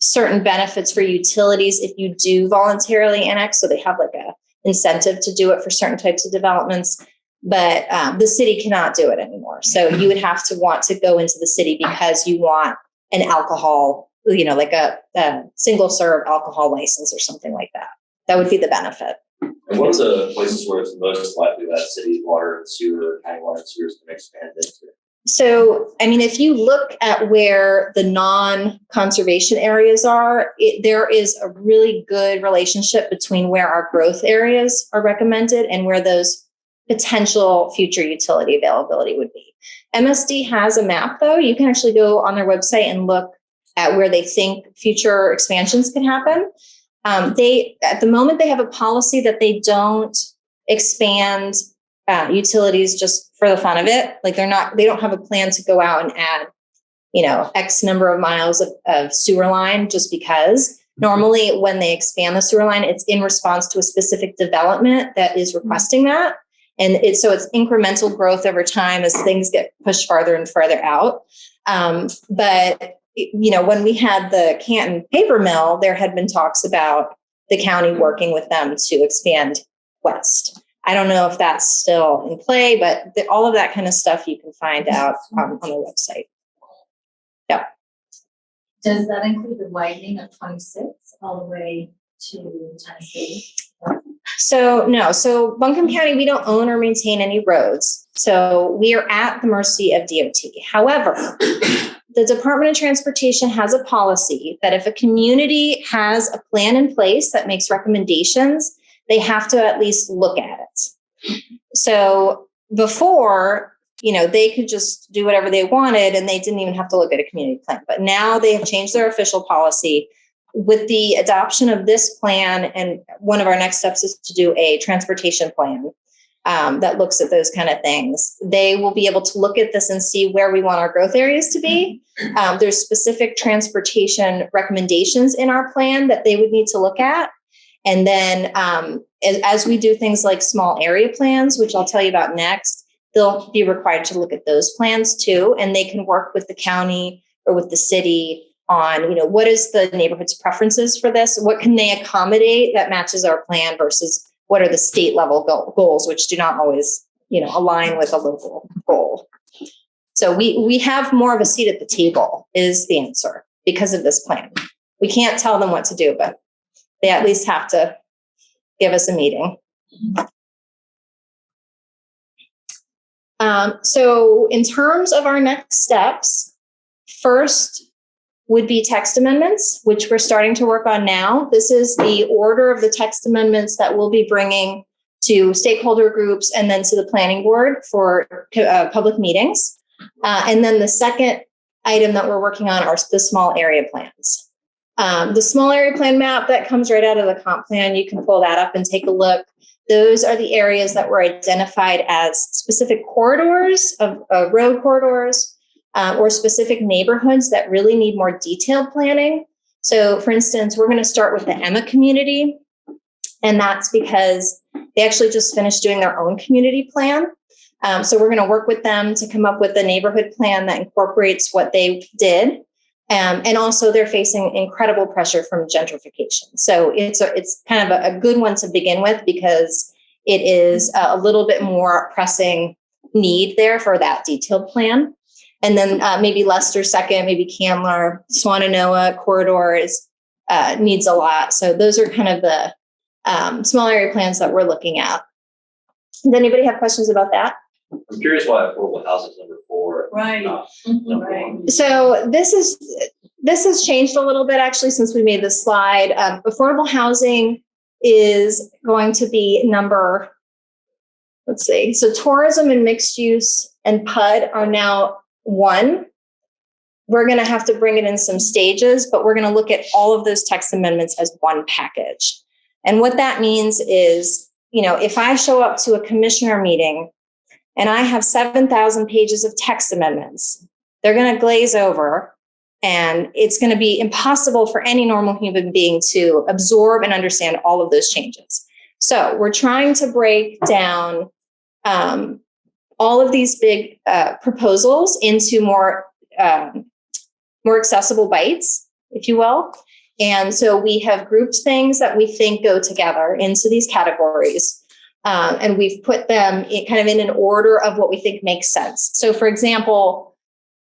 certain benefits for utilities if you do voluntarily annex. So they have like a incentive to do it for certain types of developments, but the city cannot do it anymore. So you would have to want to go into the city because you want an alcohol, like a single serve alcohol license or something like that. That would be the benefit. And what are the places where it's most likely that city water and sewer, county water and sewers can expand into? So, I mean, if you look at where the non-conservation areas are, there is a really good relationship between where our growth areas are recommended and where those potential future utility availability would be. MSD has a map, though. You can actually go on their website and look at where they think future expansions can happen. At the moment, they have a policy that they don't expand utilities just for the fun of it. Like they don't have a plan to go out and add, X number of miles of sewer line just because. Normally, when they expand the sewer line, it's in response to a specific development that is requesting that. And it's incremental growth over time as things get pushed farther and farther out. But when we had the Canton paper mill, there had been talks about the county working with them to expand west. I don't know if that's still in play, but all of that kind of stuff you can find out on the website. Yeah. Does that include the widening of 26 all the way to Tennessee? So no. So Buncombe County, we don't own or maintain any roads. So we are at the mercy of DOT. However, the Department of Transportation has a policy that if a community has a plan in place that makes recommendations, they have to at least look at it. So before, they could just do whatever they wanted and they didn't even have to look at a community plan. But now they have changed their official policy. With the adoption of this plan, and one of our next steps is to do a transportation plan that looks at those kind of things. They will be able to look at this and see where we want our growth areas to be. There's specific transportation recommendations in our plan that they would need to look at. And then as we do things like small area plans, which I'll tell you about next, they'll be required to look at those plans too. And they can work with the county or with the city on, what is the neighborhood's preferences for this? What can they accommodate that matches our plan versus what are the state level goals, which do not always, align with a local goal. So we have more of a seat at the table is the answer because of this plan. We can't tell them what to do, but they at least have to give us a meeting. So in terms of our next steps, first would be text amendments, which we're starting to work on now. This is the order of the text amendments that we'll be bringing to stakeholder groups and then to the planning board for public meetings. And then the second item that we're working on are the small area plans. The small area plan map that comes right out of the comp plan, you can pull that up and take a look. Those are the areas that were identified as specific corridors of road corridors or specific neighborhoods that really need more detailed planning. So for instance, we're going to start with the Emma community. And that's because they actually just finished doing their own community plan. So we're going to work with them to come up with a neighborhood plan that incorporates what they did. And also they're facing incredible pressure from gentrification. So it's kind of a good one to begin with because it is a little bit more pressing need there for that detailed plan. And then maybe Leicester second, maybe Candler, Swannanoa corridors needs a lot. So those are kind of the small area plans that we're looking at. Does anybody have questions about that? I'm curious why affordable housing is number 4. Right. Not number 1. So this has changed a little bit actually since we made this slide. Affordable housing is going to be number, let's see. So tourism and mixed use and PUD are now 1. We're going to have to bring it in some stages, but we're going to look at all of those text amendments as one package. And what that means is, if I show up to a commissioner meeting and I have 7,000 pages of text amendments, they're going to glaze over and it's going to be impossible for any normal human being to absorb and understand all of those changes. So we're trying to break down all of these big proposals into more accessible bites, if you will. And so we have grouped things that we think go together into these categories. And we've put them in an order of what we think makes sense. So for example,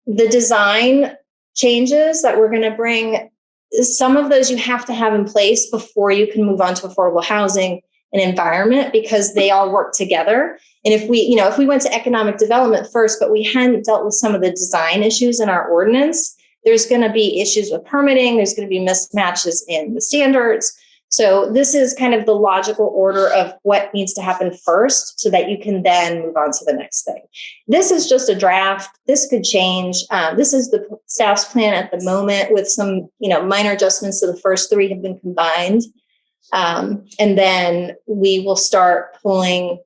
the design changes that we're going to bring, some of those you have to have in place before you can move on to affordable housing and environment because they all work together. And if we went to economic development first, but we hadn't dealt with some of the design issues in our ordinance, there's going to be issues with permitting. There's going to be mismatches in the standards. So this is kind of the logical order of what needs to happen first so that you can then move on to the next thing. This is just a draft. This could change. This is the staff's plan at the moment with some, minor adjustments to the first 3 have been combined. And then we will start pulling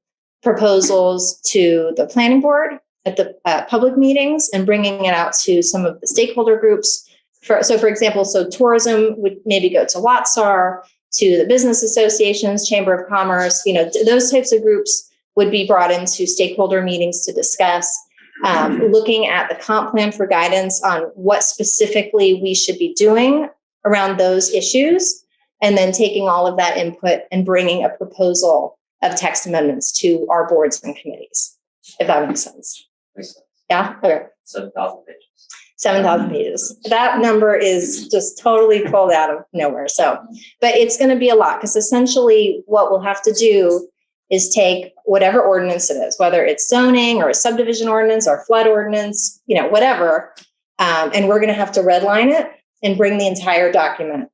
proposals to the planning board at the public meetings and bringing it out to some of the stakeholder groups. For example, tourism would maybe go to WATSAR, to the business associations, Chamber of Commerce, those types of groups would be brought into stakeholder meetings to discuss, looking at the comp plan for guidance on what specifically we should be doing around those issues, and then taking all of that input and bringing a proposal of text amendments to our boards and committees, if that makes sense. Makes sense. Yeah? Okay. 7,000 pages. 7,000 pages. That number is just totally pulled out of nowhere. But it's going to be a lot because essentially what we'll have to do is take whatever ordinance it is, whether it's zoning or a subdivision ordinance or flood ordinance, whatever, and we're going to have to redline it and bring the entire document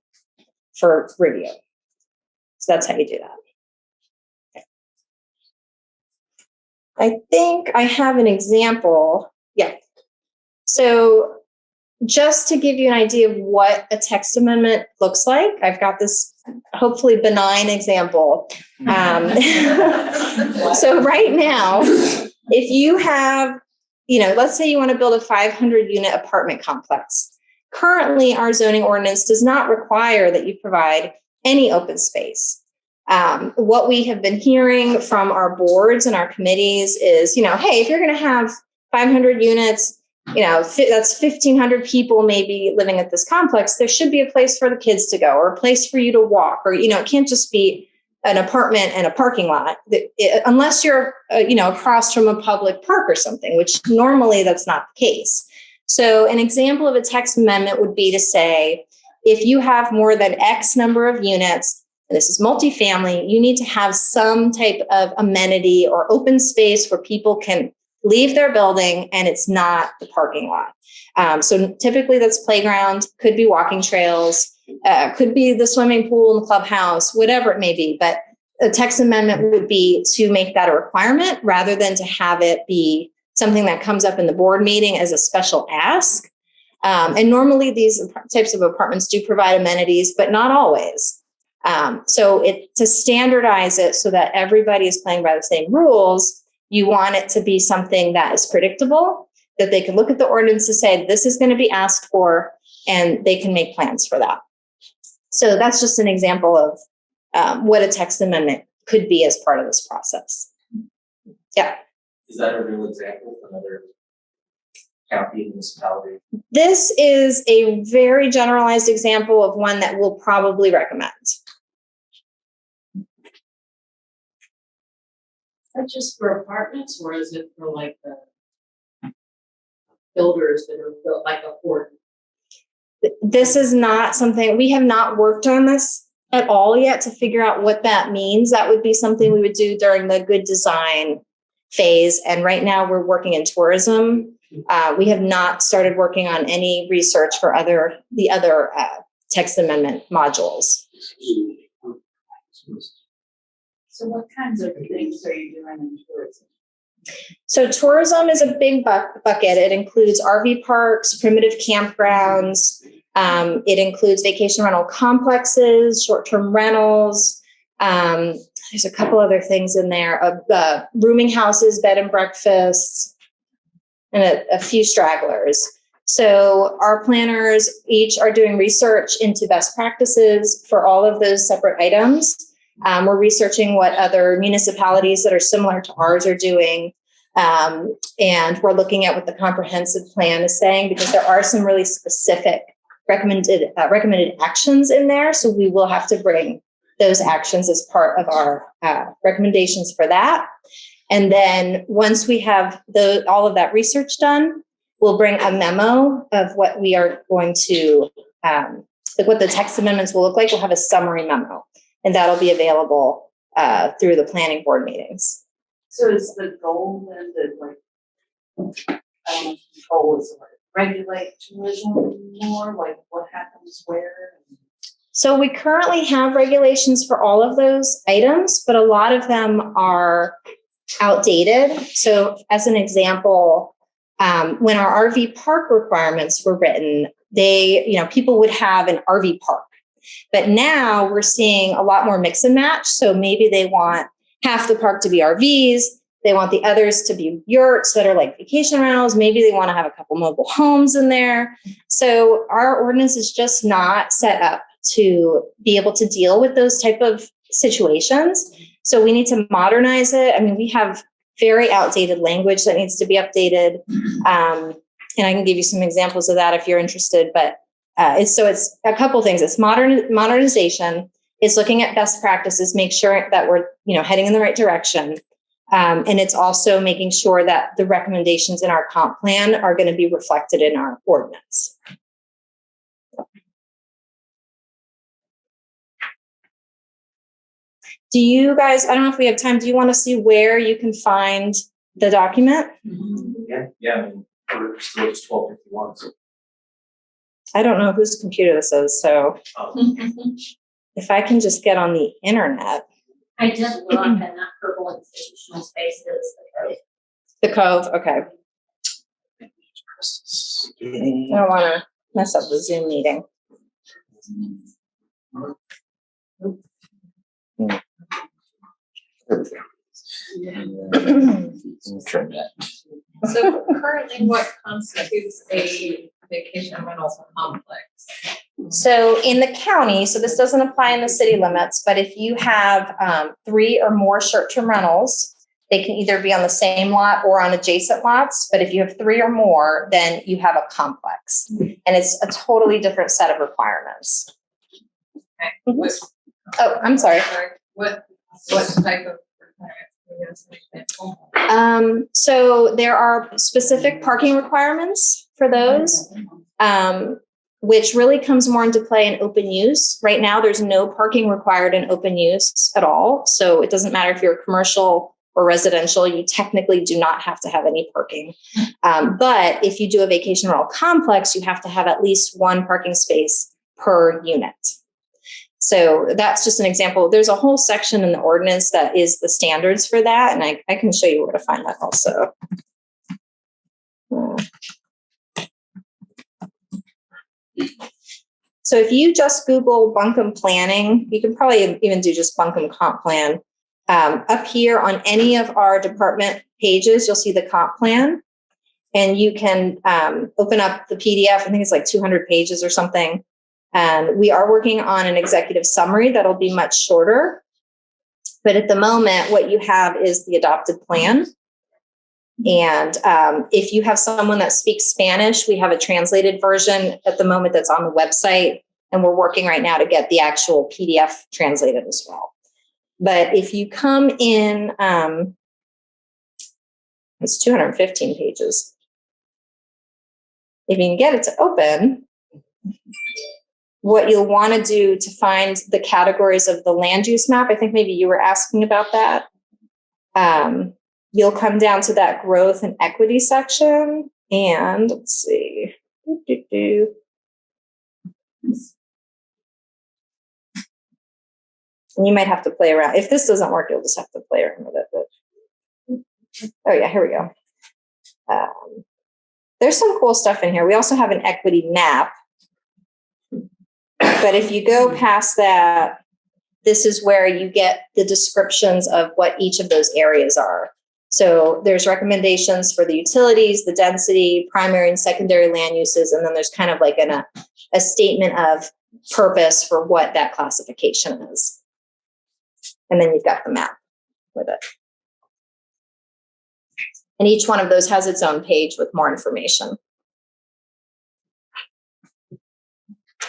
for review. So that's how you do that. Okay. I think I have an example. Yeah. So just to give you an idea of what a text amendment looks like, I've got this hopefully benign example. So right now, if you have, let's say you want to build a 500 unit apartment complex. Currently, our zoning ordinance does not require that you provide any open space. What we have been hearing from our boards and our committees is, hey, if you're going to have 500 units, that's 1,500 people maybe living at this complex. There should be a place for the kids to go or a place for you to walk, or, it can't just be an apartment and a parking lot unless you're, across from a public park or something, which normally that's not the case. So an example of a text amendment would be to say, if you have more than X number of units, and this is multifamily, you need to have some type of amenity or open space where people can leave their building and it's not the parking lot. So typically that's playground, could be walking trails, could be the swimming pool and the clubhouse, whatever it may be. But a text amendment would be to make that a requirement rather than to have it be something that comes up in the board meeting as a special ask. And normally these types of apartments do provide amenities, but not always. So to standardize it so that everybody is playing by the same rules, you want it to be something that is predictable, that they can look at the ordinance to say, this is going to be asked for, and they can make plans for that. So that's just an example of what a text amendment could be as part of this process. Yeah. Is that a real example from another county municipality? This is a very generalized example of one that we'll probably recommend. Is that just for apartments, or is it for like the builders that are built like a fort? This is not something, we have not worked on this at all yet to figure out what that means. That would be something we would do during the good design phase. And right now we're working in tourism. We have not started working on any research for the other text amendment modules. So what kinds of things are you doing in tourism? So tourism is a big bucket. It includes RV parks, primitive campgrounds. It includes vacation rental complexes, short-term rentals. There's a couple other things in there, rooming houses, bed and breakfasts, and a few stragglers. So our planners each are doing research into best practices for all of those separate items. We're researching what other municipalities that are similar to ours are doing. And we're looking at what the comprehensive plan is saying, because there are some really specific recommended actions in there. So we will have to bring those actions as part of our recommendations for that. And then once we have all of that research done, we'll bring a memo of what we are going to, what the text amendments will look like. We'll have a summary memo, and that'll be available through the planning board meetings. So is the goal then to goal is to regulate tourism more? Like what happens where? So we currently have regulations for all of those items, but a lot of them are outdated. So as an example, when our RV park requirements were written, people would have an RV park. But now we're seeing a lot more mix and match. So maybe they want half the park to be RVs. They want the others to be yurts that are like vacation rentals. Maybe they want to have a couple mobile homes in there. So our ordinance is just not set up to be able to deal with those type of situations. So we need to modernize it. I mean, we have very outdated language that needs to be updated. And I can give you some examples of that if you're interested, but it's a couple things. It's modernization. It's looking at best practices, make sure that we're heading in the right direction. And it's also making sure that the recommendations in our comp plan are going to be reflected in our ordinance. Do you guys, I don't know if we have time, do you want to see where you can find the document? Yeah. I mean, we're still just 1251. So. I don't know whose computer this is, so if I can just get on the internet. I just look and that purple institutional space is The Cove, okay. I don't want to mess up the Zoom meeting. So currently what constitutes a vacation rental complex? So in the county, so this doesn't apply in the city limits, but if you have 3 or more short-term rentals, they can either be on the same lot or on adjacent lots. But if you have 3 or more, then you have a complex. And it's a totally different set of requirements. Okay. Oh, I'm sorry. What type of requirements? So there are specific parking requirements for those, which really comes more into play in open use. Right now, there's no parking required in open use at all. So it doesn't matter if you're a commercial or residential, you technically do not have to have any parking. But if you do a vacation rental complex, you have to have at least one parking space per unit. So that's just an example. There's a whole section in the ordinance that is the standards for that, and I can show you where to find that also. So if you just Google Buncombe planning, you can probably even do just Buncombe comp plan. Up here on any of our department pages, you'll see the comp plan, and you can open up the PDF. I think it's like 200 pages or something. And we are working on an executive summary that'll be much shorter. But at the moment, what you have is the adopted plan. And if you have someone that speaks Spanish, we have a translated version at the moment that's on the website. And we're working right now to get the actual PDF translated as well. But if you come in, it's 215 pages. If you can get it to open, what you'll want to do to find the categories of the land use map, I think maybe you were asking about that. You'll come down to that growth and equity section, and let's see. And you might have to play around. If this doesn't work, you'll just have to play around with it. But, oh yeah, here we go. There's some cool stuff in here. We also have an equity map. But if you go past that, this is where you get the descriptions of what each of those areas are. So there's recommendations for the utilities, the density, primary and secondary land uses, and then there's kind of like a statement of purpose for what that classification is. And then you've got the map with it. And each one of those has its own page with more information.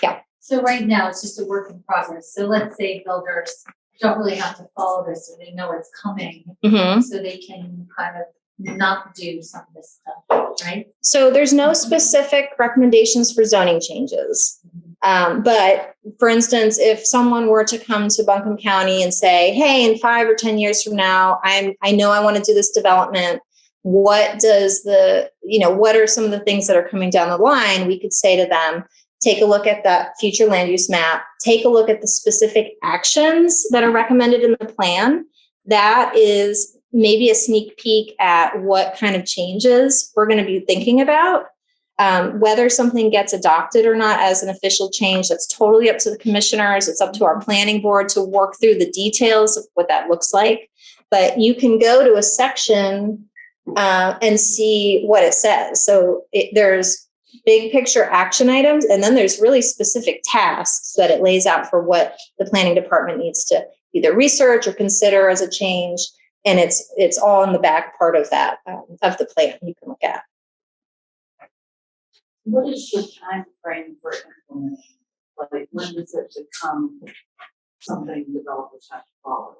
Yeah. So right now, it's just a work in progress. So let's say builders don't really have to follow this, or they know it's coming, so they can kind of not do some of this stuff, right? So there's no specific recommendations for zoning changes. But for instance, if someone were to come to Buncombe County and say, hey, in 5 or 10 years from now, I know I want to do this development. What does what are some of the things that are coming down the line? We could say to them, take a look at that future land use map, take a look at the specific actions that are recommended in the plan. That is maybe a sneak peek at what kind of changes we're going to be thinking about. Whether something gets adopted or not as an official change, that's totally up to the commissioners. It's up to our planning board to work through the details of what that looks like. But you can go to a section and see what it says. So there's big picture action items, and then there's really specific tasks that it lays out for what the planning department needs to either research or consider as a change. And it's all in the back part of that, of the plan you can look at. What is the time frame for implementing? Like, when does it become something developers have to follow?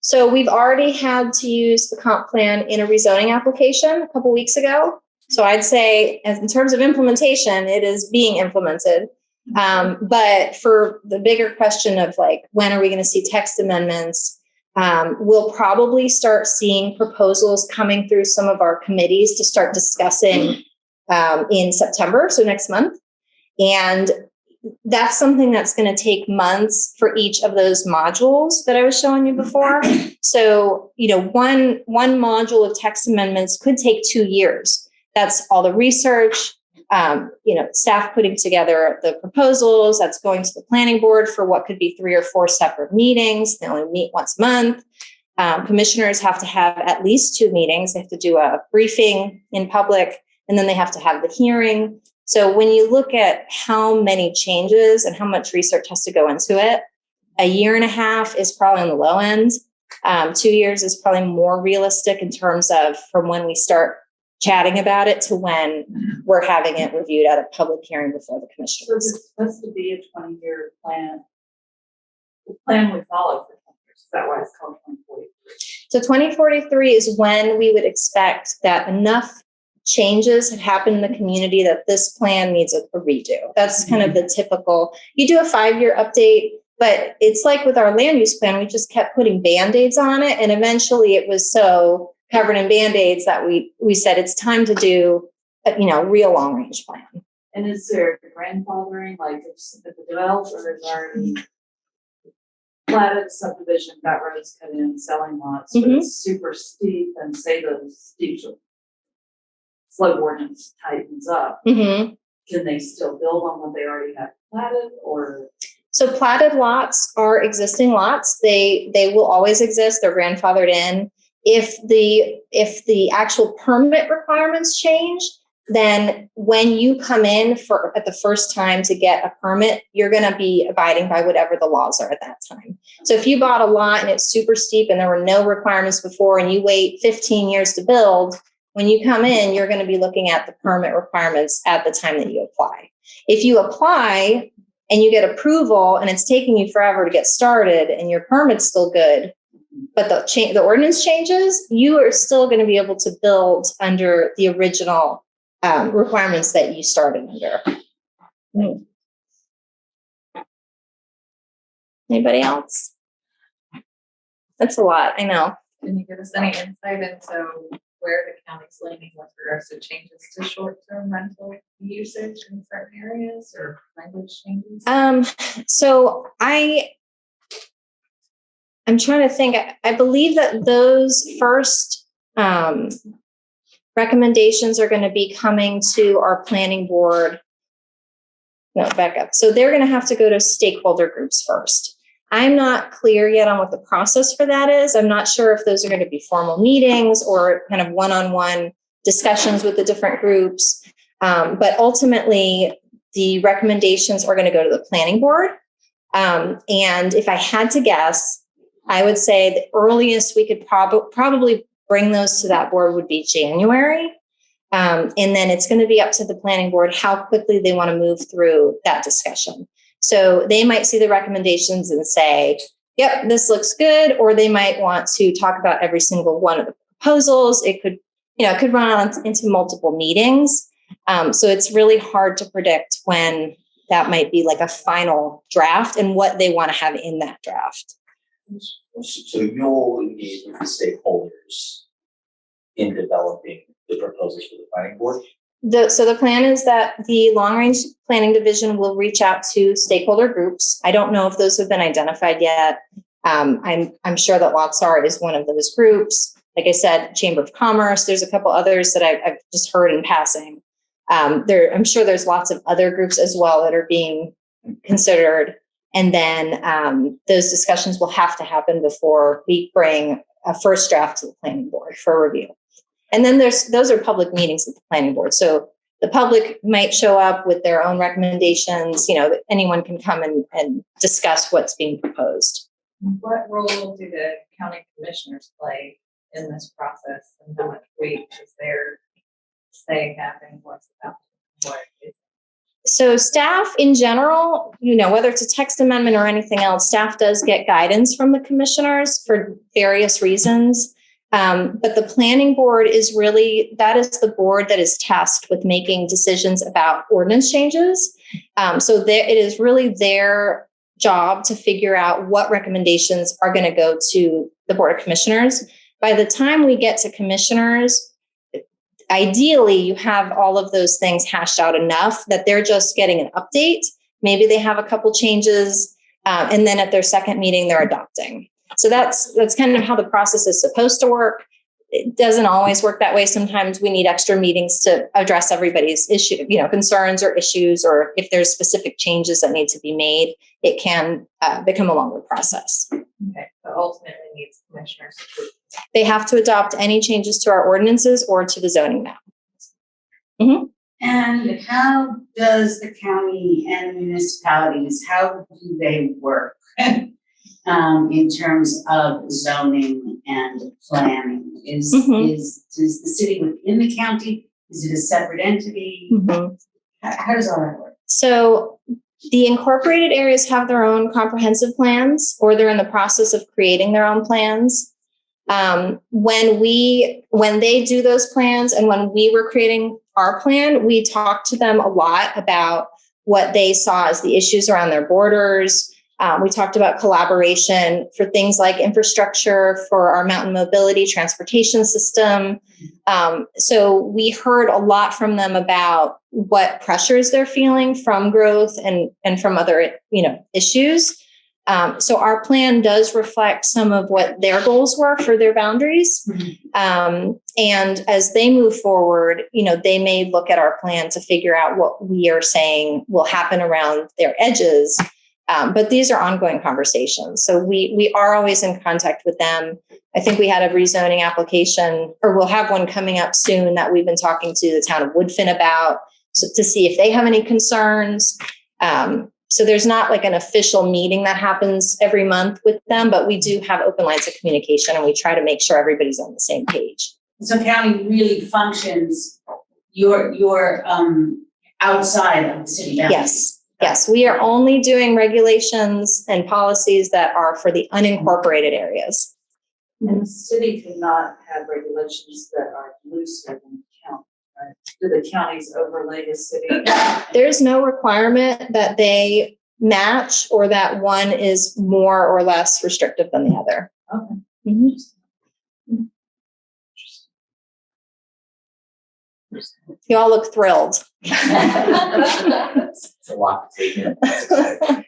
So we've already had to use the comp plan in a rezoning application a couple weeks ago. So I'd say, in terms of implementation, it is being implemented. But for the bigger question of like, when are we going to see text amendments? We'll probably start seeing proposals coming through some of our committees to start discussing in September, so next month. And that's something that's going to take months for each of those modules that I was showing you before. So, one module of text amendments could take 2 years. That's all the research, staff putting together the proposals, that's going to the planning board for what could be 3 or 4 separate meetings. They only meet once a month. Commissioners have to have at least 2 meetings. They have to do a briefing in public, and then they have to have the hearing. So when you look at how many changes and how much research has to go into it, 1.5 years is probably on the low end. 2 years is probably more realistic in terms of from when we start chatting about it to when we're having it reviewed at a public hearing before the commissioners. So it's supposed to be a 20-year plan. The plan we follow for 20 years. Is that why it's called 2043? So 2043 is when we would expect that enough changes have happened in the community that this plan needs a redo. That's kind of the typical. You do a 5-year update. But it's like with our land use plan, we just kept putting Band-Aids on it. And eventually it was so covered in Band-Aids that we said it's time to do a, real long range plan. And is there grandfathering, like if the developer is already platted subdivision, got roads cut in, selling lots, but it's super steep, and say those steep slope ordinance tightens up, can they still build on what they already have platted, or? So platted lots are existing lots. They will always exist. They're grandfathered in. If the actual permit requirements change, then when you come in at the first time to get a permit, you're going to be abiding by whatever the laws are at that time. So if you bought a lot and it's super steep and there were no requirements before and you wait 15 years to build, when you come in, you're going to be looking at the permit requirements at the time that you apply. If you apply and you get approval and it's taking you forever to get started and your permit's still good, but the ordinance changes, you are still going to be able to build under the original requirements that you started under. Anybody else? That's a lot, I know. Can you give us any insight into where the county's leaning with regards to changes to short-term rental usage in certain areas, or language changes? So I'm trying to think. I believe that those first recommendations are going to be coming to our planning board. No, back up. So they're going to have to go to stakeholder groups first. I'm not clear yet on what the process for that is. I'm not sure if those are going to be formal meetings or kind of one-on-one discussions with the different groups. But ultimately, the recommendations are going to go to the planning board. And if I had to guess, I would say the earliest we could probably bring those to that board would be January. And then it's going to be up to the planning board how quickly they want to move through that discussion. So they might see the recommendations and say, yep, this looks good. Or they might want to talk about every single one of the proposals. It could run on into multiple meetings. So it's really hard to predict when that might be like a final draft and what they want to have in that draft. So you'll engage with the stakeholders in developing the proposals for the planning board? So the plan is that the long range planning division will reach out to stakeholder groups. I don't know if those have been identified yet. I'm sure that LOTSAR is one of those groups. Like I said, Chamber of Commerce, there's a couple others that I've just heard in passing. I'm sure there's lots of other groups as well that are being considered. And then those discussions will have to happen before we bring a first draft to the planning board for review. And then those are public meetings at the planning board. So the public might show up with their own recommendations. Anyone can come and discuss what's being proposed. What role do the county commissioners play in this process, and how much weight is their say having what's about what is? So staff in general, whether it's a text amendment or anything else, staff does get guidance from the commissioners for various reasons. But the planning board is the board that is tasked with making decisions about ordinance changes. So it is really their job to figure out what recommendations are going to go to the Board of Commissioners. By the time we get to commissioners, ideally you have all of those things hashed out enough that they're just getting an update. Maybe they have a couple changes, and then at their second meeting, they're adopting. So that's kind of how the process is supposed to work. It doesn't always work that way. Sometimes we need extra meetings to address everybody's issue, concerns or issues, or if there's specific changes that need to be made, it can become a longer process. Okay, so ultimately needs commissioners approval. They have to adopt any changes to our ordinances or to the zoning map. Mm-hmm. And how does the county and municipalities, how do they work in terms of zoning and planning? Is the city within the county? Is it a separate entity? Mm-hmm. How does all that work? So the incorporated areas have their own comprehensive plans, or they're in the process of creating their own plans. When they do those plans and when we were creating our plan, we talked to them a lot about what they saw as the issues around their borders, We talked about collaboration for things like infrastructure for our mountain mobility transportation system. So we heard a lot from them about what pressures they're feeling from growth and from other, issues. So our plan does reflect some of what their goals were for their boundaries. And as they move forward, they may look at our plan to figure out what we are saying will happen around their edges. But these are ongoing conversations. So we are always in contact with them. I think we had a rezoning application, or we'll have one coming up soon that we've been talking to the town of Woodfin about, so to see if they have any concerns. So there's not like an official meeting that happens every month with them, but we do have open lines of communication, and we try to make sure everybody's on the same page. So county really functions, you're outside of the city boundaries. Yes, we are only doing regulations and policies that are for the unincorporated areas. And the city cannot have regulations that are looser than the county, right? Do the counties overlay the city? There's no requirement that they match or that one is more or less restrictive than the other. Okay. Mm-hmm. You all look thrilled. It's a lot to take in. That's exciting.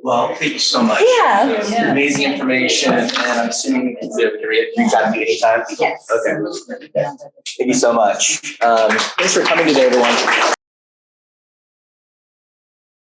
Well, thank you so much. Yeah. That was amazing information, and I'm assuming we can reach out to you anytime. Yes. Okay. Thank you so much. Thanks for coming today, everyone.